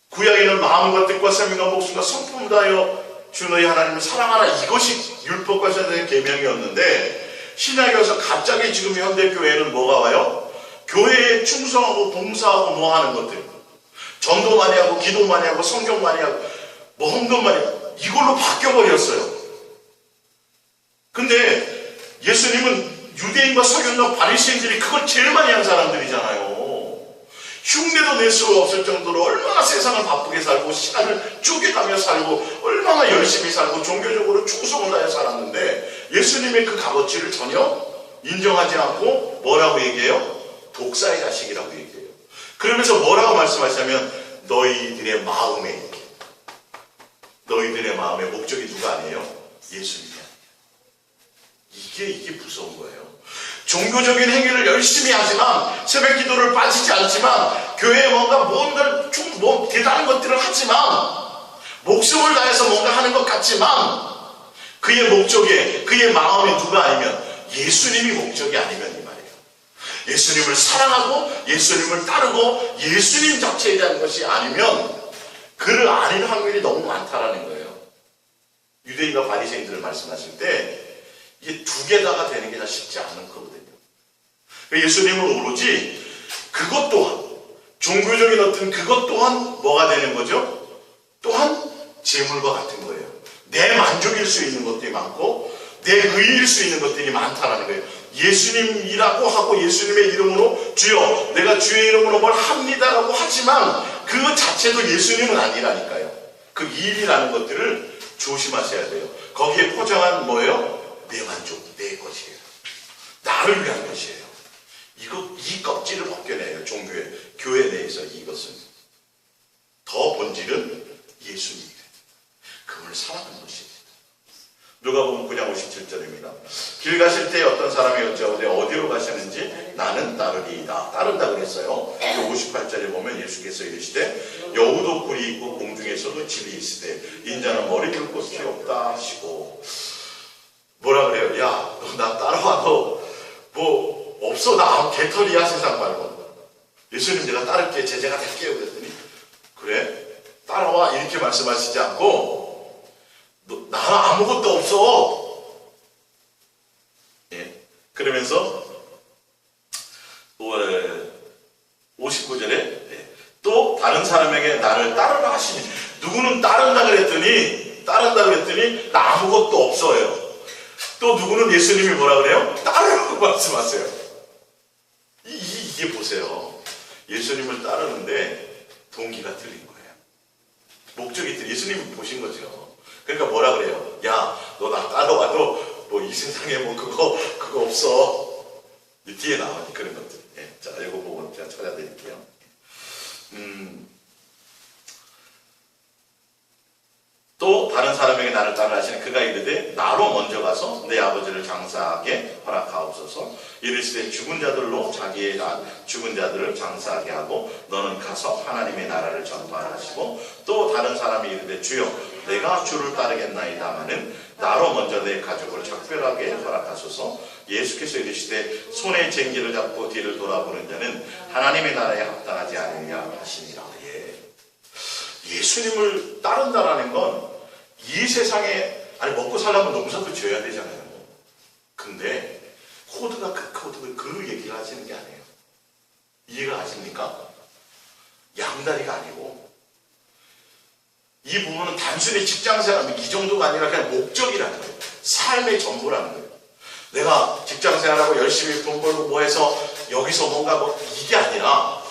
구약에는 마음과 뜻과 생명과 목숨과 성품을 다하여 주 너희 하나님을 사랑하라. 이것이 율법과 선생의 계명이었는데 신약에 와서 갑자기 지금 현대교회는 뭐가 와요? 교회에 충성하고 봉사하고 뭐 하는 것들, 전도 많이 하고 기도 많이 하고 성경 많이 하고 뭐 헌금 많이 하고 이걸로 바뀌어버렸어요. 근데 예수님은 유대인과 서기관과 바리새인들이 그걸 제일 많이 한 사람들이잖아요. 흉내도 낼 수가 없을 정도로 얼마나 세상을 바쁘게 살고 시간을 쪼개가며 살고 얼마나 열심히 살고 종교적으로 충성을 다해 살았는데 예수님의 그 값어치를 전혀 인정하지 않고 뭐라고 얘기해요? 독사의 자식이라고 얘기해요. 그러면서 뭐라고 말씀하시냐면 너희들의 마음의 목적이 누가 아니에요? 예수님이 아니에요. 이게 무서운 거예요. 종교적인 행위를 열심히 하지만 새벽 기도를 빠지지 않지만 교회에 뭔가 대단한 것들을 하지만 목숨을 다해서 뭔가 하는 것 같지만 그의 목적에 그의 마음이 누가 아니면 예수님이 목적이 아니면 이 말이에요. 예수님을 사랑하고 예수님을 따르고 예수님 자체에 대한 것이 아니면 그를 아닌 확률이 너무 많다라는 거예요. 유대인과 바리새인들을 말씀하실 때 이게 두 개다가 되는 게 다 쉽지 않은 거거든요. 예수님은 오로지 그것 또한 종교적인 어떤 그것 또한 뭐가 되는 거죠? 또한 재물과 같은 거예요. 내 만족일 수 있는 것들이 많고 내 의일 수 있는 것들이 많다라는 거예요. 예수님이라고 하고 예수님의 이름으로 주여 내가 주의 이름으로 뭘 합니다라고 하지만 그 자체도 예수님은 아니라니까요. 그 일이라는 것들을 조심하셔야 돼요. 거기에 포장한 뭐예요? 내 만족, 내 것이에요. 나를 위한 것이에요. 이 껍질을 벗겨내요. 교회 내에서 이것은. 더 본질은 예수님이에요. 그분을 사랑하는 것이에요. 누가복음 9장 57절입니다. 길 가실 때 어떤 사람이 여쭤오되 어디로 가시는지 나는 따르리이다. 따른다 그랬어요. 58절에 보면 예수께서 이르시되 여우도 굴이 있고 공중에서도 집이 있으되 인자는 머리 둘 곳이 없다 하시고 뭐라 그래요? 야, 너 나 따라와. 너 뭐 없어. 나 개털이야 세상 말고. 예수님 내가 따를게. 제자가 될게요. 그랬더니 그래? 따라와. 이렇게 말씀하시지 않고 나는 아무것도 없어. 예. 그러면서 59절에 또 다른 사람에게 나를 따르라 하시니 누구는 따른다 그랬더니 나 아무것도 없어요. 또 누구는 예수님이 뭐라 그래요? 따르라고 말씀하세요. 이게 보세요. 예수님을 따르는데 동기가 틀린 거예요. 목적이 틀린. 예수님이 보신 거죠. 그러니까 뭐라 그래요? 야, 너 나 따라와도 뭐 이 세상에 뭐 그거 없어. 뒤에 나오니 그런 것들. 예. 자, 이거 보고 제가 찾아드릴게요. 또 다른 사람에게 나를 따르라 하시니 그가 이르되 나로 먼저 가서 내 아버지를 장사하게 허락하옵소서. 이르시되 죽은 자들로 자기의 죽은 자들을 장사하게 하고 너는 가서 하나님의 나라를 전파하라 하시고 또 다른 사람이 이르되 주여 내가 주를 따르겠나이다마는 나로 먼저 내 가족을 작별하게 허락하소서. 예수께서 이르시되 손에 쟁기를 잡고 뒤를 돌아보는 자는 하나님의 나라에 합당하지 않으냐 하시니라. 예수님을 따른다라는 건 이 세상에, 아니, 먹고 살려면 농사도 지어야 되잖아요. 근데 코드가 그 얘기를 하시는 게 아니에요. 이해가 가십니까? 양다리가 아니고, 이 부분은 단순히 직장생활 이 정도가 아니라 그냥 목적이라는 거예요. 삶의 전부라는 거예요. 내가 직장생활하고 열심히 돈 벌고 뭐 해서 여기서 뭔가 이게 아니라,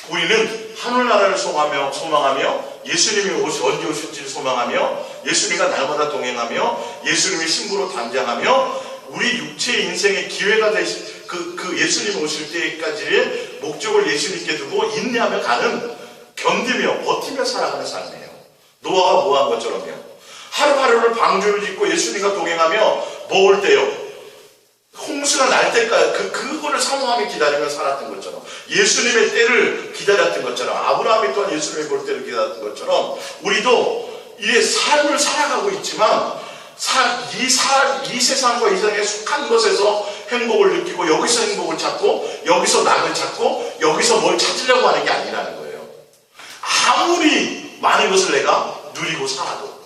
우리는 하늘나라를 소망하며 예수님이 언제 오실지를 소망하며 예수님과 날마다 동행하며 예수님의 신부로 담장하며 우리 육체의 인생의 기회가 되신 그 예수님 오실 때까지의 목적을 예수님께 두고 인내하며 가는, 견디며 버티며 살아가는 삶이에요. 노아가 뭐한 것처럼요. 하루하루를 방주를 짓고 예수님과 동행하며 먹을 때요, 홍수가 날 때까지 그거를 사모하며 기다리며 살았던 것처럼, 예수님의 때를 기다렸던 것처럼, 아브라함이 또한 예수님이 볼 때를 기다렸던 것처럼, 우리도 이 삶을 살아가고 있지만 이 세상과 이 세상에 속한 것에서 행복을 느끼고 여기서 행복을 찾고 여기서 낙을 찾고 여기서 뭘 찾으려고 하는 게 아니라는 거예요. 아무리 많은 것을 내가 누리고 살아도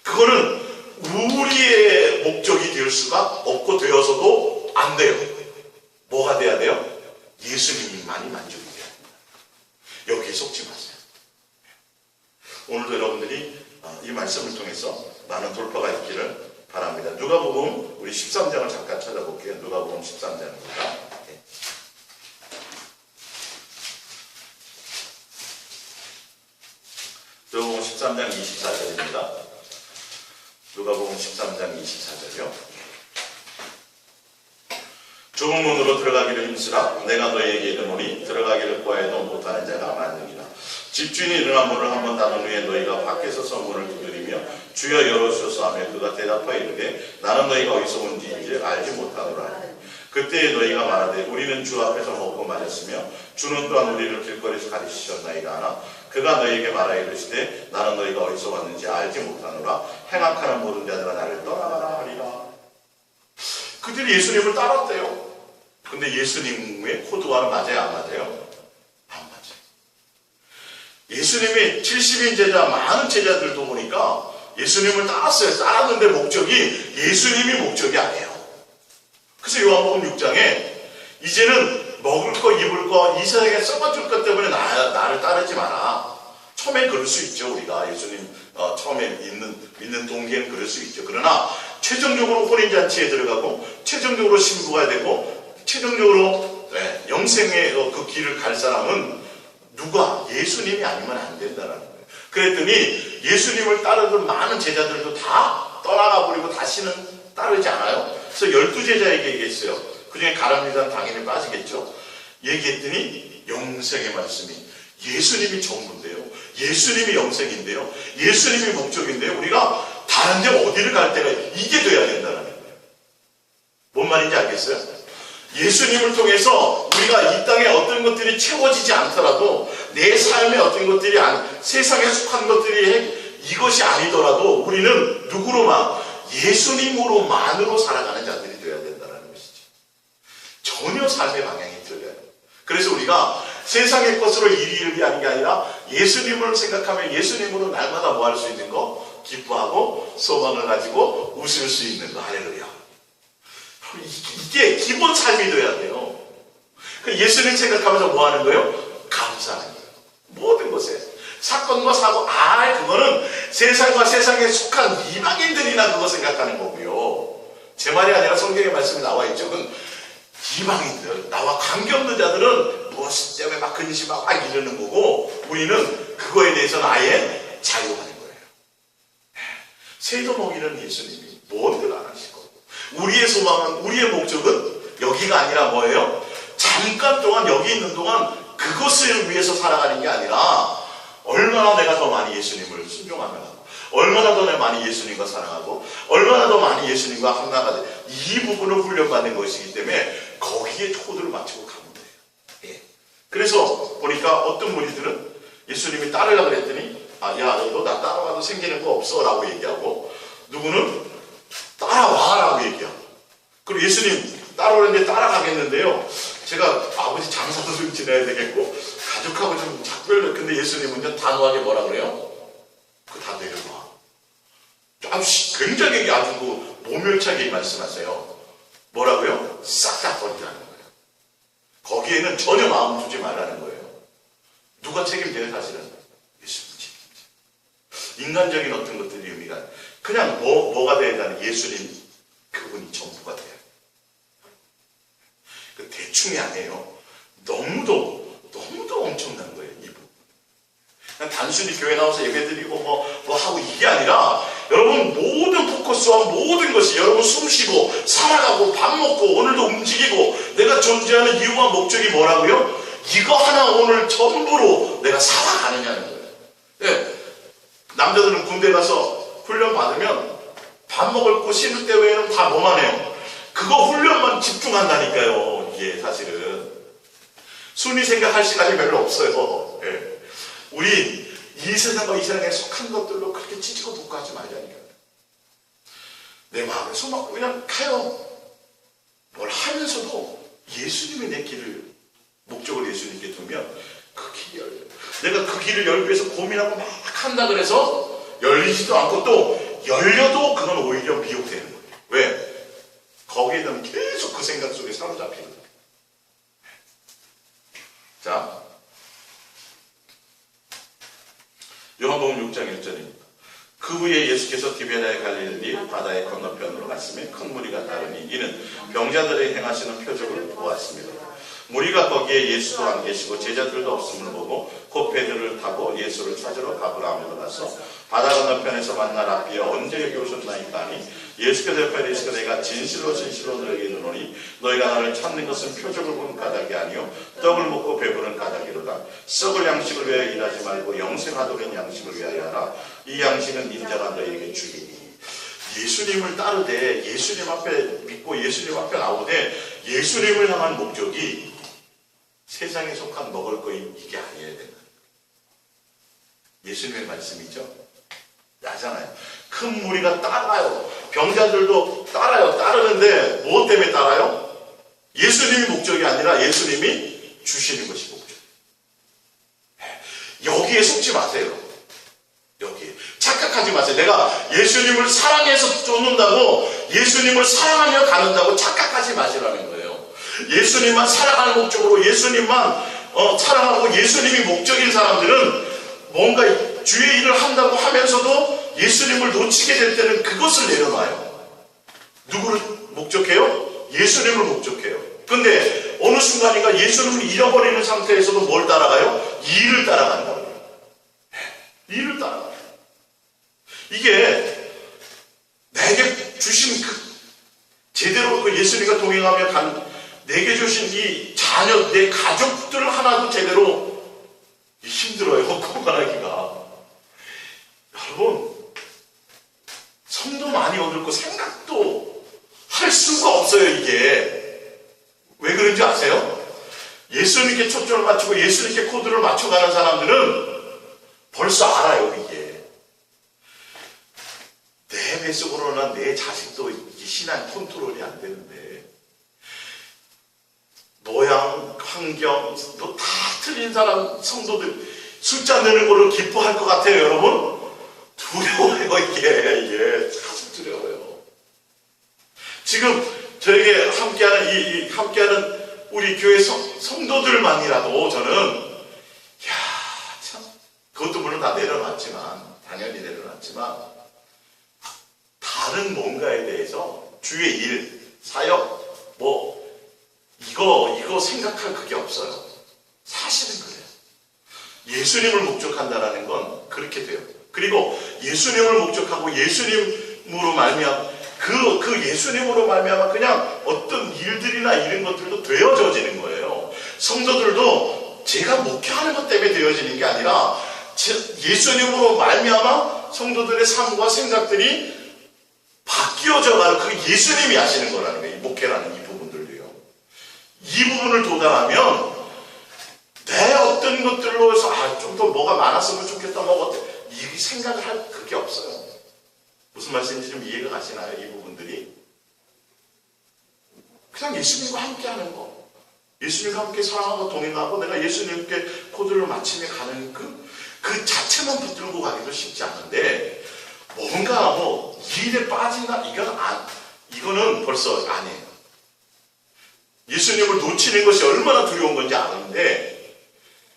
그거는 우리의 목적이 될 수가 없고 되어서도 안 돼요. 뭐가 돼야 돼요? 예수님만이 만족이 돼야 됩니다. 여기에 속지 마세요. 오늘도 여러분들이 이 말씀을 통해서 많은 돌파가 있기를 바랍니다. 누가복음 우리 13장을 잠깐 찾아볼게요. 누가복음 13장입니다. 누가복음 13장 24절입니다. 누가복음 13장 24절이요. 좁은 문으로 들어가기를 힘쓰라. 내가 너희에게 이르노니 들어가기를 구하여도 못하는 자가 많으니라. 집주인이 일어난 문을 한번 닫은 후에 너희가 밖에서 문을 두드리며 주여 열어주소서 하며 그가 대답하여 이르되 나는 너희가 어디서 온지를 알지 못하노라. 그때 너희가 말하되 우리는 주 앞에서 먹고 마셨으며 주는 또한 우리를 길거리에서 가르치셨나이다 하나 그가 너희에게 말하여 이르시되 나는 너희가 어디서 왔는지 알지 못하노라. 행악하는 모든 자들아 나를 떠나가라 하리라. 그들이 예수님을 따랐대요. 근데 예수님의 코드와는 맞아요, 안 맞아요? 안 맞아요. 예수님이 70인 제자, 많은 제자들도 보니까 예수님을 따랐어요. 따랐는데 목적이 예수님이 목적이 아니에요. 그래서 요한복음 6장에 이제는 먹을 거 입을 거 이 세상에 썩어줄 것 때문에 나를 따르지 마라. 처음엔 그럴 수 있죠. 우리가 예수님 처음에 믿는 동기에는 그럴 수 있죠. 그러나 최종적으로 혼인잔치에 들어가고 최종적으로 신부가 되고 최종적으로 영생의 그 길을 갈 사람은 누가? 예수님이 아니면 안 된다는 거예요. 그랬더니 예수님을 따르던 많은 제자들도 다 떠나가 버리고 다시는 따르지 않아요. 그래서 12제자에게 얘기했어요. 그 중에 가룟유다는 당연히 빠지겠죠. 얘기했더니 영생의 말씀이 예수님이 전부인데요. 예수님이 영생인데요. 예수님이 목적인데요. 우리가 다른 데 어디를 갈 때가 이게 돼야 된다는 거예요. 뭔 말인지 알겠어요? 예수님을 통해서 우리가 이 땅에 어떤 것들이 채워지지 않더라도 내 삶에 어떤 것들이 세상에 속한 것들이 이것이 아니더라도 우리는 누구로만? 예수님으로만으로 살아가는 자들이 되어야 된다는 것이죠. 전혀 삶의 방향이 틀려요. 그래서 우리가 세상의 것으로 일이 하는 게 아니라 예수님을 생각하면 예수님으로 날마다 뭐 할 수 있는 거? 기뻐하고 소망을 가지고 웃을 수 있는 거. 할렐루야. 이게 기본 삶이 돼야 돼요. 예수님 생각하면서 뭐 하는 거예요? 감사하는 거예요. 모든 것에. 사건과 사고, 그거는 세상과 세상에 속한 이방인들이나 그거 생각하는 거고요. 제 말이 아니라 성경의 말씀이 나와 있죠. 그건 이방인들, 나와 관계없는 자들은 무엇 때문에 막 근심하고 막 이러는 거고, 우리는 그거에 대해서는 아예 자유하는 거예요. 새도 먹이는 예수님이 뭔들 안 하시고, 우리의 소망은, 우리의 목적은 여기가 아니라 뭐예요? 잠깐 동안 여기 있는 동안 그것을 위해서 살아가는 게 아니라 얼마나 내가 더 많이 예수님을 순종하며 가고 얼마나 더 많이 예수님과 사랑하고 얼마나 더 많이 예수님과 하나가 돼. 이 부분을 훈련받는 것이기 때문에 거기에 코드를 맞추고 가면 돼요. 예. 그래서 보니까 어떤 무리들은 예수님이 따르려고 그랬더니 야 너 나 따라와도 생기는 거 없어 라고 얘기하고 누구는 따라와 라고 얘기하고 그리고 예수님 따라오는데 따라가겠는데요. 제가 아버지 장사도 좀 지내야 되겠고 가족하고 좀 작별을 근데 예수님은요 단호하게 뭐라 그래요? 다 내려놔. 굉장히 아주 모멸차게 말씀하세요. 뭐라고요? 싹 다 버리라는 거예요. 거기에는 전혀 마음 두지 말라는 거예요. 누가 책임져요? 사실은 예수님 책임져. 인간적인 어떤 것들이 의미가 그냥 뭐가 돼야 되는 예수님 그분이 전부가 돼요. 그 대충이 아니에요. 너무도 엄청난 거예요. 이 부분. 그냥 단순히 교회 나와서 예배드리고 뭐 하고 이게 아니라 여러분 모든 포커스와 모든 것이 여러분 숨쉬고 살아가고 밥 먹고 오늘도 움직이고 내가 존재하는 이유와 목적이 뭐라고요? 이거 하나 오늘 전부로 내가 살아가느냐는 거예요. 네. 남자들은 군대 가서 훈련 받으면 밥 먹을 거 씻을 때 외에는 다 뭐만 해요? 그거 훈련만 집중한다니까요. 이게 사실은 순위 생각할 시간이 별로 없어요. 네. 우리 이 세상과 이 세상에 속한 것들로 그렇게 찌지고 독하지 말자니까요. 내 마음에서 막 그냥 가요. 뭘 하면서도 예수님이 내 길을 목적을 예수님께 두면 그 길이 열려요. 내가 그 길을 열기 위해서 고민하고 막 한다 그래서 열리지도 않고 또 열려도 그건 오히려 미혹되는 거예요. 왜? 거기에 대한 계속 그 생각 속에 사로잡히거든요. 자, 요한복음 6장 1절입니다. 그 후에 예수께서 디베랴의 갈릴리 바다의 건너편으로 갔으며 큰 무리가 따르니 이는 병자들의 행하시는 표적을 보았습니다. 무리가 거기에 예수도 안 계시고 제자들도 없음을 보고 곧 배들을 타고 예수를 찾으러 가브라움으로 가서 바다 건너편에서 만나 랍비여 언제 여기 오셨나이까 하니 예수께서 옆에 이르시되 내가 진실로 너에게 이르노니 너희가 나를 찾는 것은 표적을 본 까닭이 아니요 떡을 먹고 배부른 까닭이로다. 썩을 양식을 위하여 일하지 말고 영생하도록 양식을 위하여 하라. 이 양식은 인자가 너희에게 주리니. 예수님을 따르되 예수님 앞에 믿고 예수님 앞에 나오되 예수님을 향한 목적이 세상에 속한 먹을 거 이게 아니어야 된다. 예수님의 말씀이죠. 나잖아요. 큰 무리가 따라요. 병자들도 따라요. 따르는데 무엇 때문에 따라요? 예수님이 목적이 아니라 예수님이 주시는 것이 목적. 여기에 속지 마세요. 여기에 착각하지 마세요. 내가 예수님을 사랑해서 쫓는다고 예수님을 사랑하며 가는다고 착각하지 마시라는 거예요. 예수님만 사랑하는 목적으로 예수님만 사랑하고 예수님이 목적인 사람들은 뭔가 주의 일을 한다고 하면서도 예수님을 놓치게 될 때는 그것을 내려놔요. 누구를 목적해요? 예수님을 목적해요. 근데 어느 순간인가 예수님을 잃어버리는 상태에서도 뭘 따라가요? 일을 따라간다고요. 일을 따라가요. 이게 내게 주신 제대로 그 예수님과 동행하며 내게 주신 이 자녀, 내 가족들 하나도 제대로 힘들어요. 건강하기가. 여러분, 성도 많이 얻을 거 생각도 할 수가 없어요, 이게. 왜 그런지 아세요? 예수님께 초점을 맞추고 예수님께 코드를 맞춰가는 사람들은 벌써 알아요, 이게. 내 뱃속으로는 내 자식도 신앙 컨트롤이 안 되는데 모양, 환경, 다 틀린 사람, 성도들 숫자 내는 걸로 기뻐할 것 같아요, 여러분? 두려워요, 이게 참 두려워요. 지금 저에게 함께하는 우리 교회 성도들만이라도 저는 참 그것도 물론 다 당연히 내려놨지만 다른 뭔가에 대해서 주의 일, 사역, 이거 생각할 그게 없어요. 사실은 그래요. 예수님을 목적한다라는 건 그렇게 돼요. 그리고 예수님을 목적하고 예수님으로 말미암아 그 예수님으로 말미암아 그냥 어떤 일들이나 이런 것들도 되어져지는 거예요. 성도들도 제가 목회하는 것 때문에 되어지는 게 아니라 예수님으로 말미암아 성도들의 삶과 생각들이 바뀌어져 가는 그 예수님이 하시는 거라는 거예요. 이 목회라는 이 부분들도요. 이 부분을 도달하면 내 어떤 것들로 해서 좀 더 뭐가 많았으면 좋겠다 이 생각을 할 그게 없어요. 무슨 말씀인지 좀 이해가 가시나요? 이 부분들이 그냥 예수님과 함께 하는 거, 예수님과 함께 사랑하고 동행하고 내가 예수님께 코드를 맞추며 가는 그 자체만 붙들고 가기도 쉽지 않은데 뭔가 뭐 일에 빠진다 이거는 벌써 아니에요. 예수님을 놓치는 것이 얼마나 두려운 건지 아는데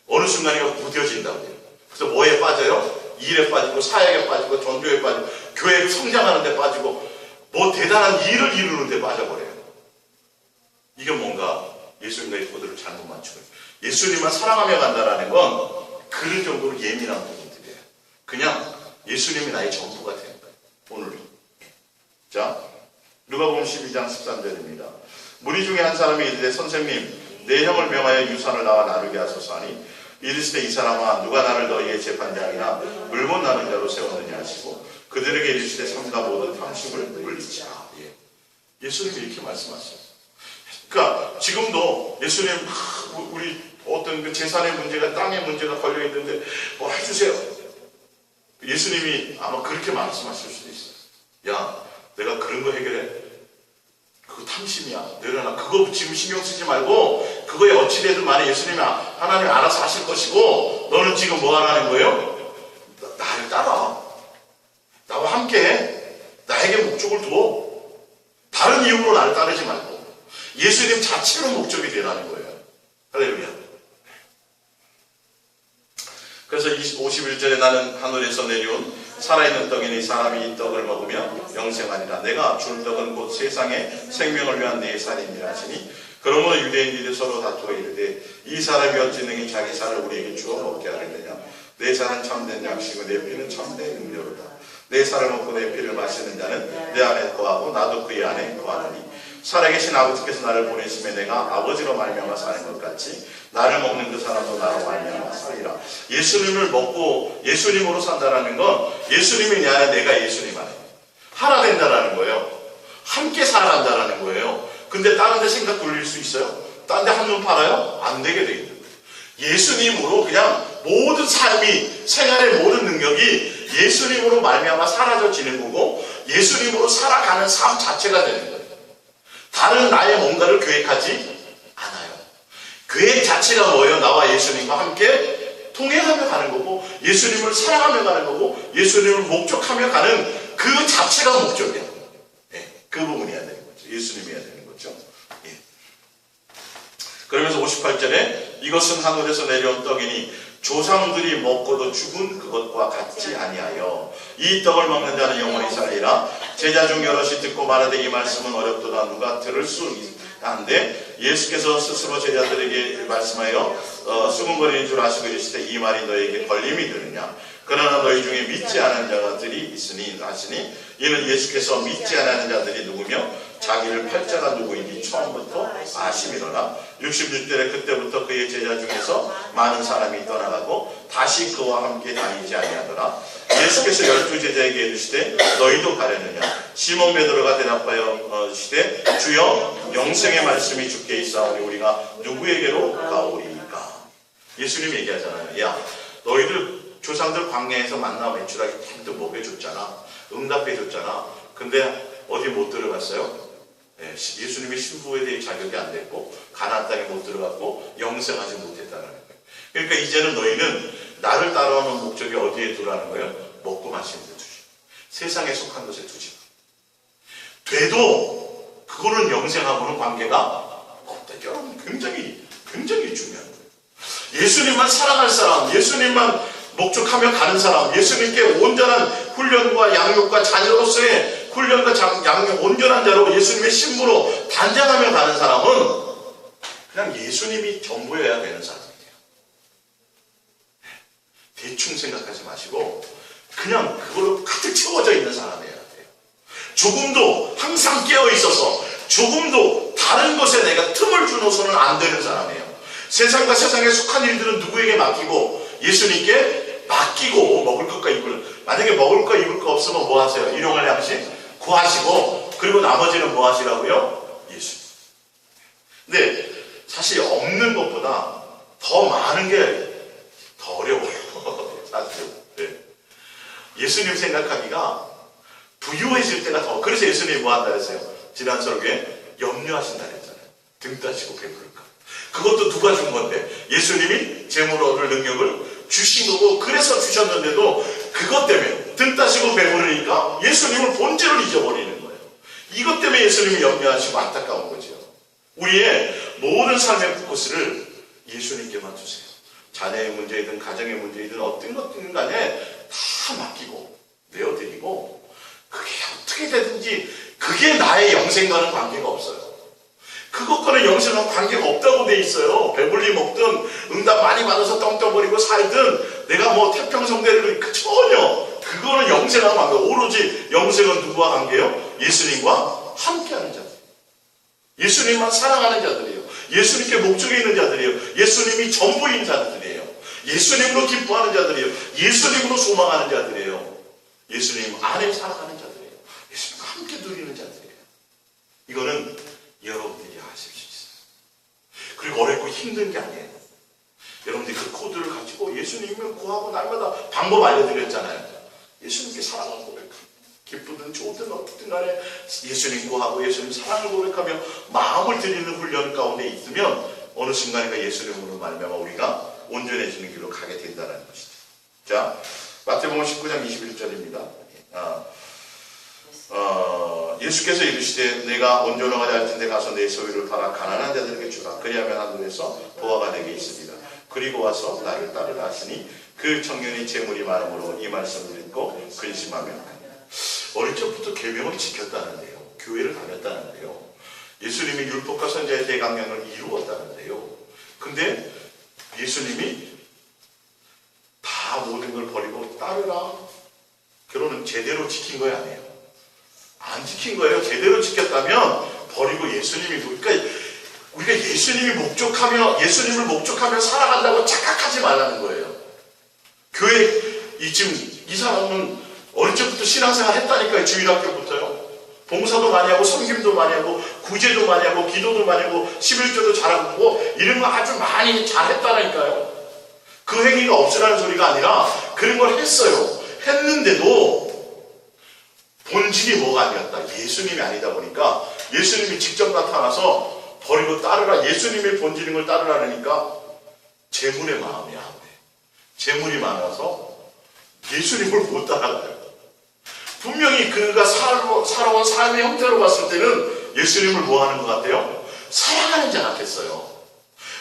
어느 순간에 무뎌진다고 해요. 그래서 뭐에 빠져요? 일에 빠지고 사역에 빠지고 전도에 빠지고 교회 성장하는 데 빠지고 뭐 대단한 일을 이루는 데 빠져버려요. 이게 뭔가 예수님과의 코드를 잘못 맞추고 예수님만 사랑하며 간다라는 건 그런 정도로 예민한 부분들이에요. 그냥 예수님이 나의 전부가 되는 거예요. 오늘도. 자, 누가복음 12장 13절입니다. 무리 중에 한 사람이 이르되 선생님 내 형을 명하여 유산을 나와 나누게 하소서 하니 이르시되 이 사람아 누가 나를 너희의 재판장이나 물건 나눈 자로 세웠느냐 하시고 그들에게 이르시되 삼가 모든 탐심을 물리치라. 예수님이 이렇게 말씀하셨어요. 그러니까 지금도 예수님 우리 어떤 그 재산의 문제가 땅의 문제가 걸려 있는데 뭐 해주세요. 예수님이 아마 그렇게 말씀하실 수도 있어요. 야 내가 그런 거 해결해. 그거 탐심이야. 내려놔. 그거 지금 신경 쓰지 말고 그거에 어찌되든 만에 예수님이 하나님 알아서 하실 것이고 너는 지금 뭐 하라는 거예요? 나를 따라. 나와 함께 해. 나에게 목적을 두어. 다른 이유로 나를 따르지 말고 예수님 자체로 목적이 되라는 거예요. 할렐루야. 그래서 51절에 나는 하늘에서 내려온 살아있는 떡이니 사람이 이 떡을 먹으면 영생하리라. 내가 줄 떡은 곧 세상의 생명을 위한 내 살이니라 하시니 그러므로 유대인들이 서로 다투어 이르되 이 사람이 어찌 능히 자기 살을 우리에게 주어 먹게 하려느냐. 내 살은 참된 양식이고 내 피는 참된 음료로다. 내 살을 먹고 내 피를 마시는 자는 내 안에 거하고 나도 그의 안에 거하나니 살아계신 아버지께서 나를 보내심에 내가 아버지로 말미암아 사는 것 같이 나를 먹는 그 사람도 나로 말미암아 살리라. 예수님을 먹고 예수님으로 산다라는 건 예수님이 내 안에 내가 예수님 안에 하나 된다라는 거예요. 함께 살아간다라는 거예요. 근데 다른 데 생각 돌릴 수 있어요? 다른 데 한눈 팔아요? 안 되게 돼 있는 거예요. 예수님으로 그냥 모든 삶이 생활의 모든 능력이 예수님으로 말미암아 사라져지는 거고 예수님으로 살아가는 삶 자체가 되는 거예요. 다른 나의 뭔가를 계획하지 않아요. 계획 자체가 뭐예요? 나와 예수님과 함께 통행하며 가는 거고 예수님을 사랑하며 가는 거고 예수님을 목적하며 가는 그 자체가 목적이야. 그 부분이어야 되는 거죠. 예수님이어야 되는 거죠. 그러면서 58절에 이것은 하늘에서 내려온 떡이니 조상들이 먹고도 죽은 그것과 같지 아니하여 이 떡을 먹는 자는 영원히 살리라. 제자 중 여럿이 듣고 말하되 이 말씀은 어렵도다 누가 들을 수 있는데 예수께서 스스로 제자들에게 말씀하여 수군거리는 줄 아시고 이르시되 이 말이 너에게 걸림이 되느냐. 그러나 너희 중에 믿지 않은 자들이 있으니 하시니 이는 예수께서 믿지 않은 자들이 누구며 자기를 팔자가 누구인지 처음부터 아심이로라. 66절에 그때부터 그의 제자 중에서 많은 사람이 떠나가고 다시 그와 함께 다니지 아니하더라. 예수께서 12제자에게 이르시되 너희도 가려느냐. 시몬 베드로가 대답하여 이르시되 주여 영생의 말씀이 주께 있사오니 우리가 누구에게로 가오리까. 예수님 얘기하잖아요. 야 너희들 조상들 광야에서 만나 매출하게 힘도 먹여줬잖아. 응답해줬잖아. 근데 어디 못 들어갔어요? 예수님의 신부에 대해 자격이 안 됐고 가나안 땅에 못 들어갔고 영생하지 못했다는 거예요. 그러니까 이제는 너희는 나를 따라오는 목적이 어디에 두라는 거예요? 먹고 마시는 데 두지. 세상에 속한 것에 두지. 돼도 그거는 영생하고는 관계가 없다. 여러분 굉장히 중요한 거예요. 예수님만 사랑할 사람, 예수님만 목적하며 가는 사람, 예수님께 온전한 훈련과 양육과 자녀로서의 훈련과 양육 온전한 자로 예수님의 신부로 단장하며 가는 사람은 그냥 예수님이 전부여야 되는 사람이에요. 대충 생각하지 마시고 그냥 그걸로 가득 채워져 있는 사람이어야 돼요. 조금도 항상 깨어 있어서 조금도 다른 것에 내가 틈을 주어서는 안 되는 사람이에요. 세상과 세상에 속한 일들은 누구에게 맡기고 예수님께 맡기고 먹을 것과 입을, 만약에 먹을 거 입을 거 없으면 뭐 하세요? 일용할 양식 구하시고 그리고 나머지는 뭐 하시라고요? 예수. 근데 사실 없는 것보다 더 많은 게 더 어려워요. 사실. 네. 예수님 생각하기가 부유해질 때가 더. 그래서 예수님이 뭐 한다 했어요? 지난 설교에 염려하신다 했잖아요. 등 따시고 배부를까. 그것도 누가 준 건데 예수님이 재물을 얻을 능력을 주신 거고 그래서 주셨는데도 그것 때문에 등 따시고 배부르니까 예수님을 본질을 잊어버리는 거예요. 이것 때문에 예수님이 염려하시고 안타까운 거죠. 우리의 모든 삶의 포커스를 예수님께만 두세요. 자녀의 문제이든 가정의 문제이든 어떤 것든 간에 다 맡기고 내어드리고 그게 어떻게 되든지 그게 나의 영생과는 관계가 없어요. 그것과는 영생과 관계가 없다고 돼 있어요. 배불리 먹든 응답 많이 받아서 떵떵거리고 살든 내가 뭐 태평성대를 전혀 그거는 영생과 관계. 오로지 영생은 누구와 관계예요? 예수님과 함께하는 자들. 예수님만 사랑하는 자들이에요. 예수님께 목적이 있는 자들이에요. 예수님이 전부인 자들이에요. 예수님으로 기뻐하는 자들이에요. 예수님으로 소망하는 자들이에요. 예수님 안에 살아가는 자들이에요. 예수님과 함께 누리는 자들이에요. 이거는 여러분들이 아실 수 있어요. 그리고 어렵고 힘든 게 아니에요. 여러분들이 그 코드를 가지고 예수님을 구하고 날마다 방법 알려드렸잖아요. 예수님께 사랑을 고백하고 기쁘든 좋든 어떻든 간에 예수님 구하고 예수님 사랑을 고백하며 마음을 드리는 훈련 가운데 있으면 어느 순간인가 예수님으로 말미암아 우리가 온전해지는 길로 가게 된다는 것이죠. 자, 마태복음 19장 21절입니다. 예수께서 이르시되 내가 온전하게 할 텐데 가서 내 소유를 팔아 가난한 자들에게 주라. 그리하면 하늘에서 보화가 내게 있으리라. 그리고 와서 나를 따르라 하시니 그 청년이 재물이 많음으로 이 말씀을 듣고 근심하며 어릴 적부터 계명을 지켰다는데요. 교회를 다녔다는데요. 예수님이 율법과 선지자의 대강령을 이루었다는데요. 근데 예수님이 다 모든 걸 버리고 따르라. 결혼은 제대로 지킨 거야 아니에요? 안 지킨 거예요. 제대로 지켰다면 버리고 예수님이 그러니까 우리가 예수님을 목적하며 살아간다고 착각하지 말라는 거예요. 교회 지금 이 사람은 어릴 적부터 신앙생활 했다니까요. 주일학교부터요. 봉사도 많이 하고 섬김도 많이 하고 구제도 많이 하고 기도도 많이 하고 11조도 잘하고 이런 거 아주 많이 잘했다니까요. 그 행위가 없으라는 소리가 아니라 그런 걸 했어요. 했는데도 본질이 뭐가 아니었다. 예수님이 아니다 보니까 예수님이 직접 나타나서 버리고 따르라. 예수님의 본질인 걸 따르라니까 재물의 마음이 안 돼. 재물이 많아서 예수님을 못 따라가요. 분명히 그가 살아온 삶의 형태로 봤을 때는 예수님을 뭐 하는 것 같아요? 사랑하는 자 같았어요.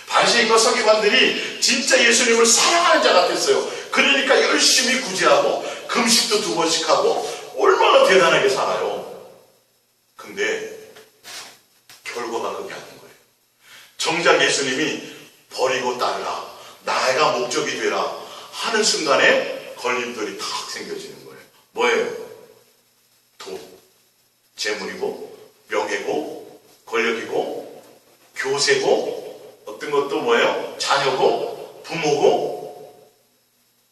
바리새인과 서기관들이 진짜 예수님을 사랑하는 자 같았어요. 그러니까 열심히 구제하고 금식도 2번씩 하고 얼마나 대단하게 살아요. 근데 결과가 그게 아닌 거예요. 정작 예수님이 버리고 따르라. 나가 목적이 되라 하는 순간에 걸림돌이 탁 생겨지는 거예요. 뭐예요? 돈, 재물이고 명예고 권력이고 교세고 어떤 것도 뭐예요? 자녀고 부모고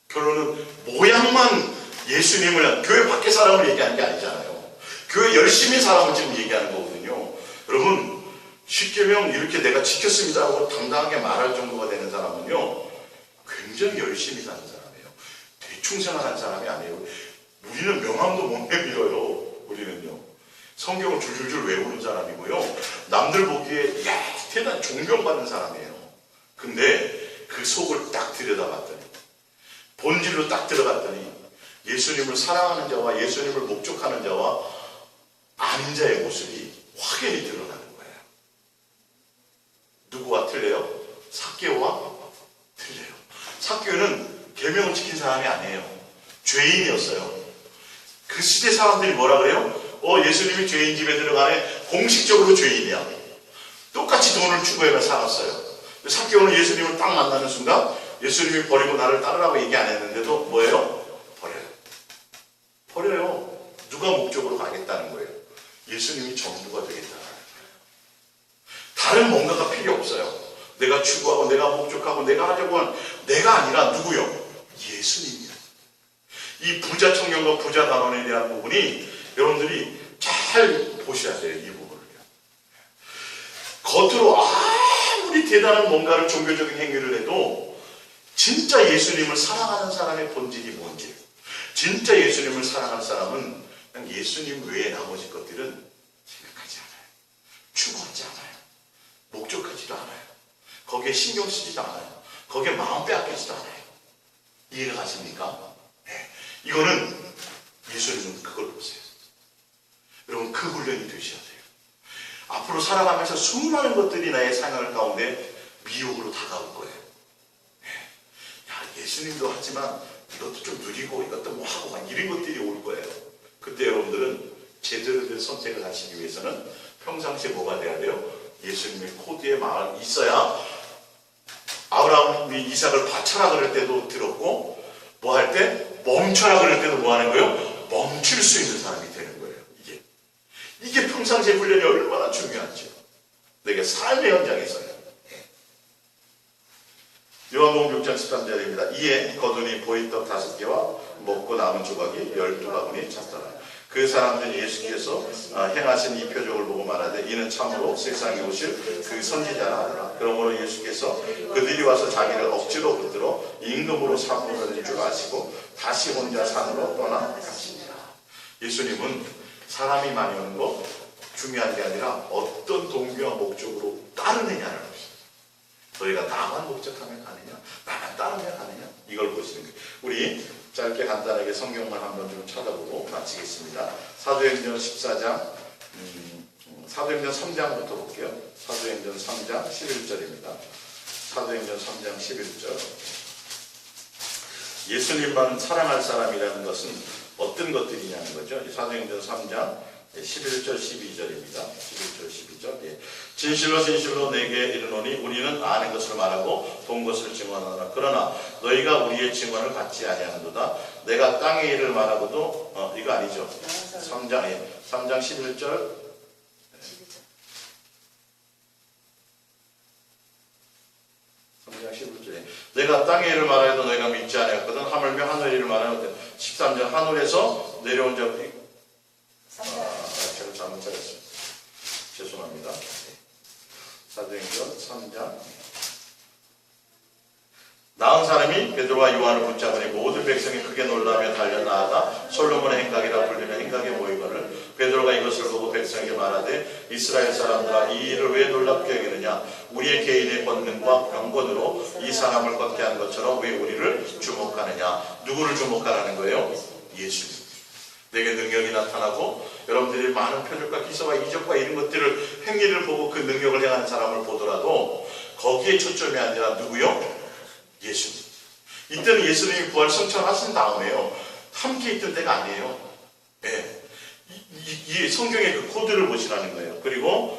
결론은 모양만 예수님을 교회 밖에 사람을 얘기하는 게 아니잖아요. 교회 열심히 사람을 지금 얘기하는 거거든요. 여러분 십계명 이렇게 내가 지켰습니다 하고 당당하게 말할 정도가 되는 사람은요 굉장히 열심히 사는 사람이에요. 대충 생활하는 사람이 아니에요. 우리는 명함도 못 내밀어요. 우리는요. 성경을 줄줄줄 외우는 사람이고요. 남들 보기에 대단히 존경받는 사람이에요. 근데 그 속을 딱 들여다봤더니 본질로 딱 들어갔더니 예수님을 사랑하는 자와 예수님을 목적하는 자와 아닌 자의 모습이 확연히 드러나는 거예요. 누구와 틀려요? 삭개오와 틀려요. 삭개오는 계명을 지킨 사람이 아니에요. 죄인이었어요. 그 시대 사람들이 뭐라 그래요? 예수님이 죄인 집에 들어가네. 공식적으로 죄인이야. 똑같이 돈을 추구하며 살았어요. 삭개오는 예수님을 딱 만나는 순간 예수님이 버리고 나를 따르라고 얘기 안 했는데도 뭐예요? 버려요. 누가 목적으로 가겠다는 거예요? 예수님이 전부가 되겠다는 거예요. 다른 뭔가가 필요 없어요. 내가 추구하고 내가 목적하고 내가 하려고 하는 내가 아니라 누구요? 예수님이요. 이 부자 청년과 부자 단원에 대한 부분이 여러분들이 잘 보셔야 돼요. 이 부분을요. 겉으로 아무리 대단한 뭔가를 종교적인 행위를 해도 진짜 예수님을 사랑하는 사람의 본질이 뭔지 진짜 예수님을 사랑하는 사람은 그냥 예수님 외에 나머지 것들은 생각하지 않아요. 추구하지 않아요. 목적하지도 않아요. 거기에 신경 쓰지도 않아요. 거기에 마음 빼앗기지도 않아요. 이해가 가십니까? 네. 이거는 예수님은 그걸 보세요. 여러분, 그 훈련이 되셔야 돼요. 앞으로 살아가면서 수많은 것들이 나의 생활 가운데 미혹으로 다가올 거예요. 야, 예수님도 하지만 이것도 좀 누리고 이것도 뭐 하고 막 이런 것들이 올 거예요. 그때 여러분들은 제대로 된 선택을 하시기 위해서는 평상시에 뭐가 돼야 돼요? 예수님의 코드에 마음이 있어야 아브라함이 이삭을 바쳐라 그럴 때도 들었고, 뭐 할 때 멈춰라 그럴 때도 뭐 하는 거예요? 멈출 수 있는 사람이 되는 거예요. 이게 평상시의 훈련이 얼마나 중요한지요. 내게 삶의 현장에서요. 요한복음 6장 13절입니다. 이에 거두니 보이떡 5개와 먹고 남은 조각이 12바구니 찼더라. 그 사람들이 예수께서 행하신 이 표적을 보고 말하되 이는 참으로 세상에 오실 그 선지자라 하더라. 그러므로 예수께서 그들이 와서 자기를 억지로 붙들어 임금으로 삼으려는 줄 아시고 다시 혼자 산으로 떠나가시니라. 예수님은 사람이 많이 오는 거 중요한 게 아니라 어떤 동기와 목적으로 따르느냐를 보십니다. 너희가 나만 목적하면 가느냐, 나만 따르면 가느냐, 이걸 보시는 거예요. 우리 짧게 간단하게 성경만 한번 좀 찾아보고 마치겠습니다. 사도행전 14장, 사도행전 3장부터 볼게요. 사도행전 3장 11절입니다. 사도행전 3장 11절. 예수님만 사랑할 사람이라는 것은 어떤 것들이냐는 거죠. 사도행전 3장 11절 12절입니다. 11절 12절. 예. 진실로 진실로 내게 이르노니 우리는 아는 것을 말하고 본 것을 증언하노라. 그러나 너희가 우리의 증언을 받지 아니하는도다. 내가 땅의 일을 말하고도 이거 아니죠. 3장 11절. 3장 11절에 내가 땅의 일을 말하여도 너희가 믿지 아니하거든. 하물며 하늘 일을 말하여도 13절 하늘에서 내려온 자 제가 잘못 찾았습니다. 죄송합니다. 사도행전 3장. 나은 사람이 베드로와 요한을 붙잡으니 모든 백성이 크게 놀라며 달려 나아가 솔로몬의 행각이라 불리는 행각에 모이거늘 베드로가 이것을 보고 백성에게 말하되 이스라엘 사람들아 이 일을 왜 놀랍게 여기느냐 우리의 개인의 권능과 병권으로 이 사람을 걷게 한 것처럼 왜 우리를 주목하느냐. 누구를 주목하라는 거예요? 예수님. 내게 능력이 나타나고 여러분들이 많은 표적과 기사와 이적과 이런 것들을 행위를 보고 그 능력을 행하는 사람을 보더라도 거기에 초점이 아니라 누구요? 예수님. 이때는 예수님이 부활 성천하신 다음에요. 함께 있던 때가 아니에요. 네. 이 성경의 그 코드를 보시라는 거예요. 그리고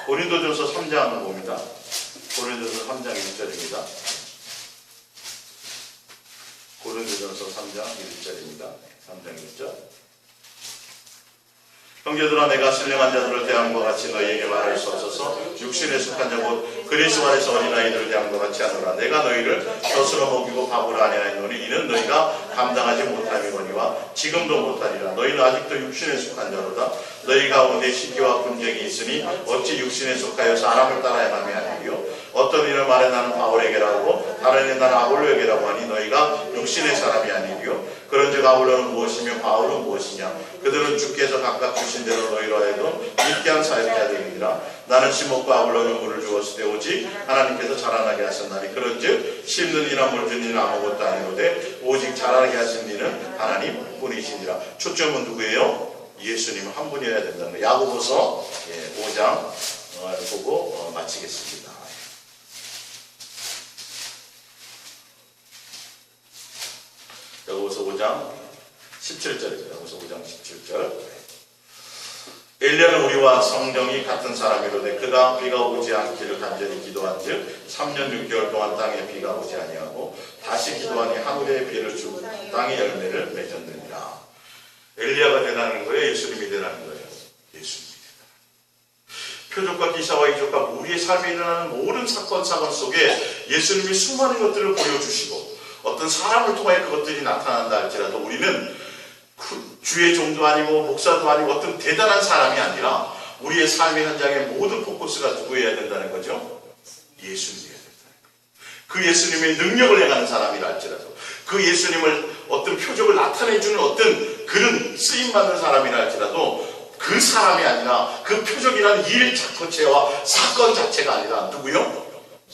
고린도전서 3장을 봅니다. 고린도전서 3장 1절입니다. 고린도전서 3장 1절입니다. 3장 1절. 형제들아 내가 신령한 자들을 대함과 같이 너희에게 말할 수 없어서 육신에 속한 자 곧 그리스도 안에서 어린아이들을 대함과 같이 하노라. 내가 너희를 젖으로 먹이고 밥으로 아니하노니 이는 너희가 감당하지 못함이거니와 지금도 못하리라. 너희는 아직도 육신에 속한 자로다. 너희 가운데 시기와 분쟁이 있으니 어찌 육신에 속하여 사람을 따라야 함이 아니요. 어떤 이를 말해 나는 바울에게라고 다른 이는 나는 아볼로에게라고 하니 너희가 육신의 사람이 아니요. 그런즉 아볼로는 무엇이며 바울은 무엇이냐. 그들은 주께서 각각 주신 대로 너희로 하여금 믿게 한 사역자들이니라. 나는 심었고 아볼로는 물을 주었을 때 오직 하나님께서 자라나게 하셨나니 그런즉 심는 이나 물든 이는 아무것도 아니로되 오직 자라나게 하신 이는 하나님 뿐이시니라. 초점은 누구예요? 예수님 한 분이어야 된다는 거예요. 야고보서 5장 보고 마치겠습니다. 야고보서 5장 17절입니다. 야고보서 5장 17절. 엘리야는 우리와 성정이 같은 사람이로되 그가 비가 오지 않기를 간절히 기도한즉 3년 6개월 동안 땅에 비가 오지 아니하고 다시 기도하니 하늘에 비를 주고 땅의 열매를 맺었느니라. 엘리야가 되라는 거예요? 예수님이 되라는 거예요? 예수님이 되라. 표적과 기사와 이적과 우리의 삶에 일어나는 모든 사건 속에 예수님이 수많은 것들을 보여주시고 어떤 사람을 통해 그것들이 나타난다 할지라도 우리는 주의 종도 아니고 목사도 아니고 어떤 대단한 사람이 아니라 우리의 삶의 현장의 모든 포커스가 누구여야 된다는 거죠? 예수님이어야 된다는 거예요. 그 예수님의 능력을 행하는 사람이라 할지라도 그 예수님을 어떤 표적을 나타내주는 어떤 그런 쓰임받는 사람이라 할지라도 그 사람이 아니라 그 표적이라는 일 자체와 사건 자체가 아니라 누구요?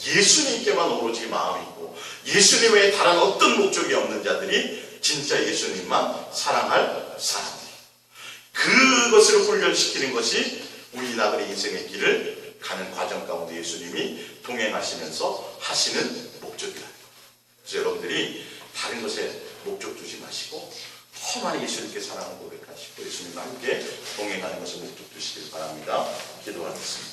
예수님께만 오로지 마음이 있고 예수님 외에 다른 어떤 목적이 없는 자들이 진짜 예수님만 사랑할 사람들. 그것을 훈련시키는 것이 우리 나그네 인생의 길을 가는 과정 가운데 예수님이 동행하시면서 하시는 목적이다. 그래서 여러분들이 다른 것에 목적 두지 마시고 더 많이 예수님께 사랑을 고백하시고 예수님과 함께 동행하는 것을 목적 두시길 바랍니다. 기도하겠습니다.